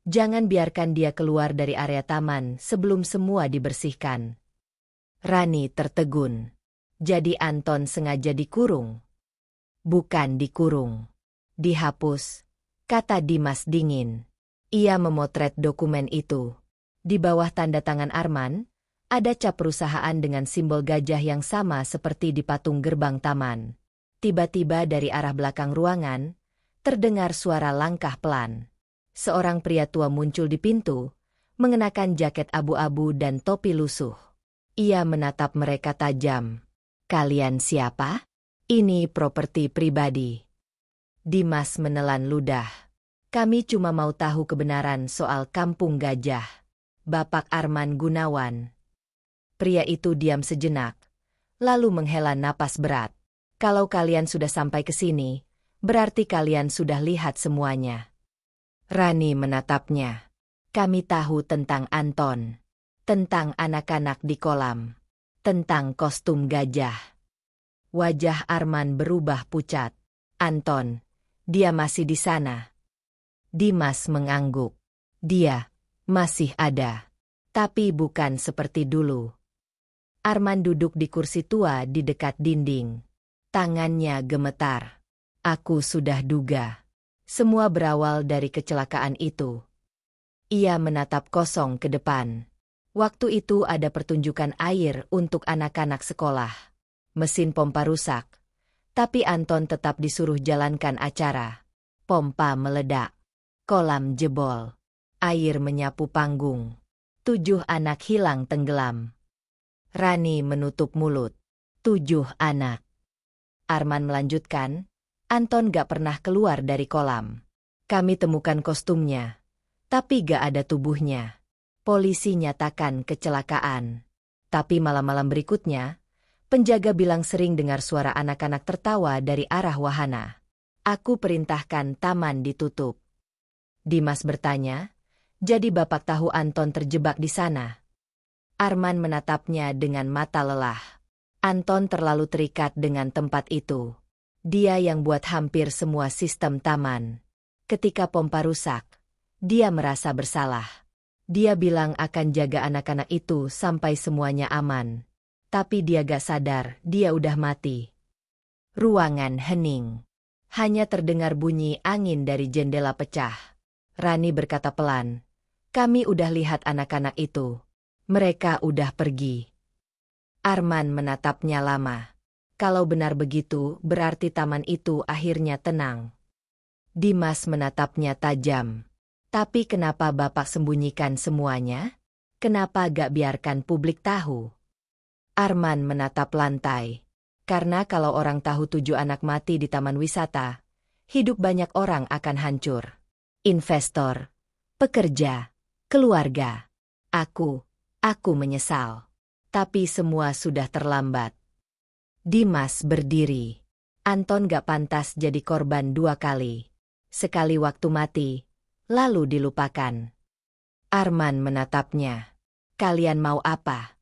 Jangan biarkan dia keluar dari area taman sebelum semua dibersihkan. Rani tertegun. Jadi Anton sengaja dikurung? Bukan dikurung. Dihapus, kata Dimas dingin. Ia memotret dokumen itu. Di bawah tanda tangan Arman, ada cap perusahaan dengan simbol gajah yang sama seperti di patung gerbang taman. Tiba-tiba dari arah belakang ruangan, terdengar suara langkah pelan. Seorang pria tua muncul di pintu, mengenakan jaket abu-abu dan topi lusuh. Ia menatap mereka tajam. Kalian siapa? Ini properti pribadi. Dimas menelan ludah. Kami cuma mau tahu kebenaran soal Kampung Gajah. Bapak Arman Gunawan. Pria itu diam sejenak, lalu menghela napas berat. Kalau kalian sudah sampai ke sini, berarti kalian sudah lihat semuanya. Rani menatapnya. Kami tahu tentang Anton, tentang anak-anak di kolam, tentang kostum gajah. Wajah Arman berubah pucat. Anton, dia masih di sana. Dimas mengangguk. Dia masih ada, tapi bukan seperti dulu. Arman duduk di kursi tua di dekat dinding. Tangannya gemetar. Aku sudah duga. Semua berawal dari kecelakaan itu. Ia menatap kosong ke depan. Waktu itu ada pertunjukan air untuk anak-anak sekolah. Mesin pompa rusak. Tapi Anton tetap disuruh jalankan acara. Pompa meledak. Kolam jebol. Air menyapu panggung. 7 anak hilang tenggelam. Rani menutup mulut. 7 anak. Arman melanjutkan, Anton gak pernah keluar dari kolam. Kami temukan kostumnya, tapi gak ada tubuhnya. Polisi nyatakan kecelakaan. Tapi malam-malam berikutnya, penjaga bilang sering dengar suara anak-anak tertawa dari arah wahana. Aku perintahkan taman ditutup. Dimas bertanya, jadi bapak tahu Anton terjebak di sana? Arman menatapnya dengan mata lelah. Anton terlalu terikat dengan tempat itu. Dia yang buat hampir semua sistem taman. Ketika pompa rusak, dia merasa bersalah. Dia bilang akan jaga anak-anak itu sampai semuanya aman. Tapi dia gak sadar, dia udah mati. Ruangan hening. Hanya terdengar bunyi angin dari jendela pecah. Rani berkata pelan, kami udah lihat anak-anak itu. Mereka udah pergi. Arman menatapnya lama. Kalau benar begitu, berarti taman itu akhirnya tenang. Dimas menatapnya tajam. Tapi kenapa Bapak sembunyikan semuanya? Kenapa gak biarkan publik tahu? Arman menatap lantai. Karena kalau orang tahu 7 anak mati di taman wisata, hidup banyak orang akan hancur. Investor, pekerja, keluarga. Aku menyesal. Tapi semua sudah terlambat. Dimas berdiri. Anton gak pantas jadi korban 2 kali. Sekali waktu mati, lalu dilupakan. Arman menatapnya. Kalian mau apa?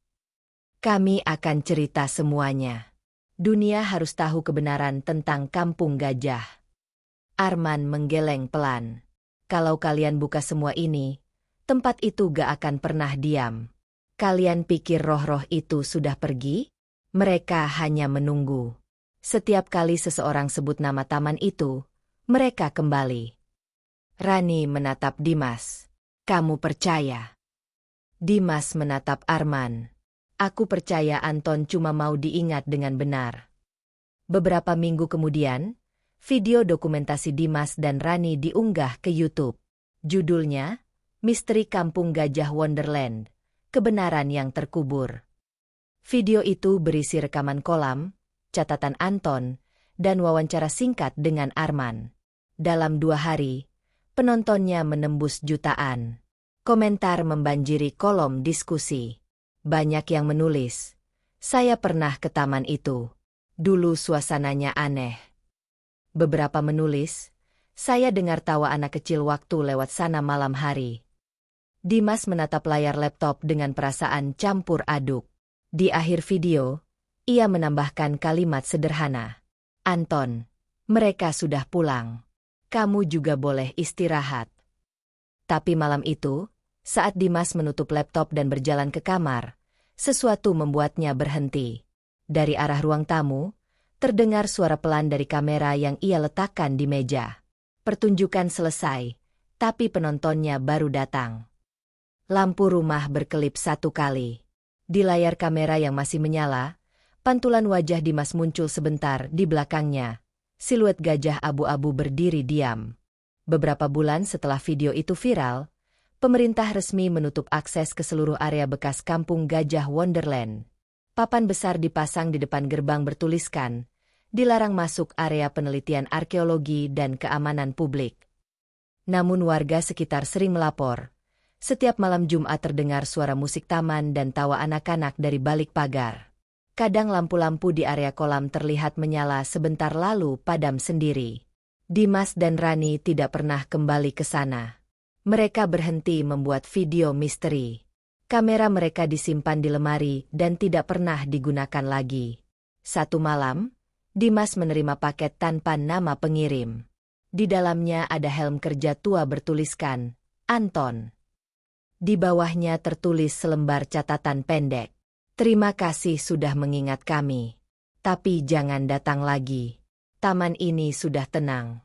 Kami akan cerita semuanya. Dunia harus tahu kebenaran tentang Kampung Gajah. Arman menggeleng pelan. Kalau kalian buka semua ini, tempat itu gak akan pernah diam. Kalian pikir roh-roh itu sudah pergi? Mereka hanya menunggu. Setiap kali seseorang sebut nama taman itu, mereka kembali. Rani menatap Dimas. Kamu percaya? Dimas menatap Arman. Aku percaya Anton cuma mau diingat dengan benar. Beberapa minggu kemudian, video dokumentasi Dimas dan Rani diunggah ke YouTube. Judulnya, Misteri Kampung Gajah Wonderland, Kebenaran yang Terkubur. Video itu berisi rekaman kolam, catatan Anton, dan wawancara singkat dengan Arman. Dalam 2 hari, penontonnya menembus jutaan. Komentar membanjiri kolom diskusi. Banyak yang menulis, saya pernah ke taman itu. Dulu suasananya aneh. Beberapa menulis, saya dengar tawa anak kecil waktu lewat sana malam hari. Dimas menatap layar laptop dengan perasaan campur aduk. Di akhir video, ia menambahkan kalimat sederhana. Anton, mereka sudah pulang. Kamu juga boleh istirahat. Tapi malam itu, saat Dimas menutup laptop dan berjalan ke kamar, sesuatu membuatnya berhenti. Dari arah ruang tamu, terdengar suara pelan dari kamera yang ia letakkan di meja. Pertunjukan selesai, tapi penontonnya baru datang. Lampu rumah berkelip 1 kali. Di layar kamera yang masih menyala, pantulan wajah Dimas muncul sebentar di belakangnya. Siluet gajah abu-abu berdiri diam. Beberapa bulan setelah video itu viral, pemerintah resmi menutup akses ke seluruh area bekas Kampung Gajah Wonderland. Papan besar dipasang di depan gerbang bertuliskan, dilarang masuk area penelitian arkeologi dan keamanan publik. Namun warga sekitar sering melapor. Setiap malam Jumat terdengar suara musik taman dan tawa anak-anak dari balik pagar. Kadang lampu-lampu di area kolam terlihat menyala sebentar lalu padam sendiri. Dimas dan Rani tidak pernah kembali ke sana. Mereka berhenti membuat video misteri. Kamera mereka disimpan di lemari dan tidak pernah digunakan lagi. Satu malam, Dimas menerima paket tanpa nama pengirim. Di dalamnya ada helm kerja tua bertuliskan, Anton. Di bawahnya tertulis selembar catatan pendek. Terima kasih sudah mengingat kami. Tapi jangan datang lagi. Taman ini sudah tenang.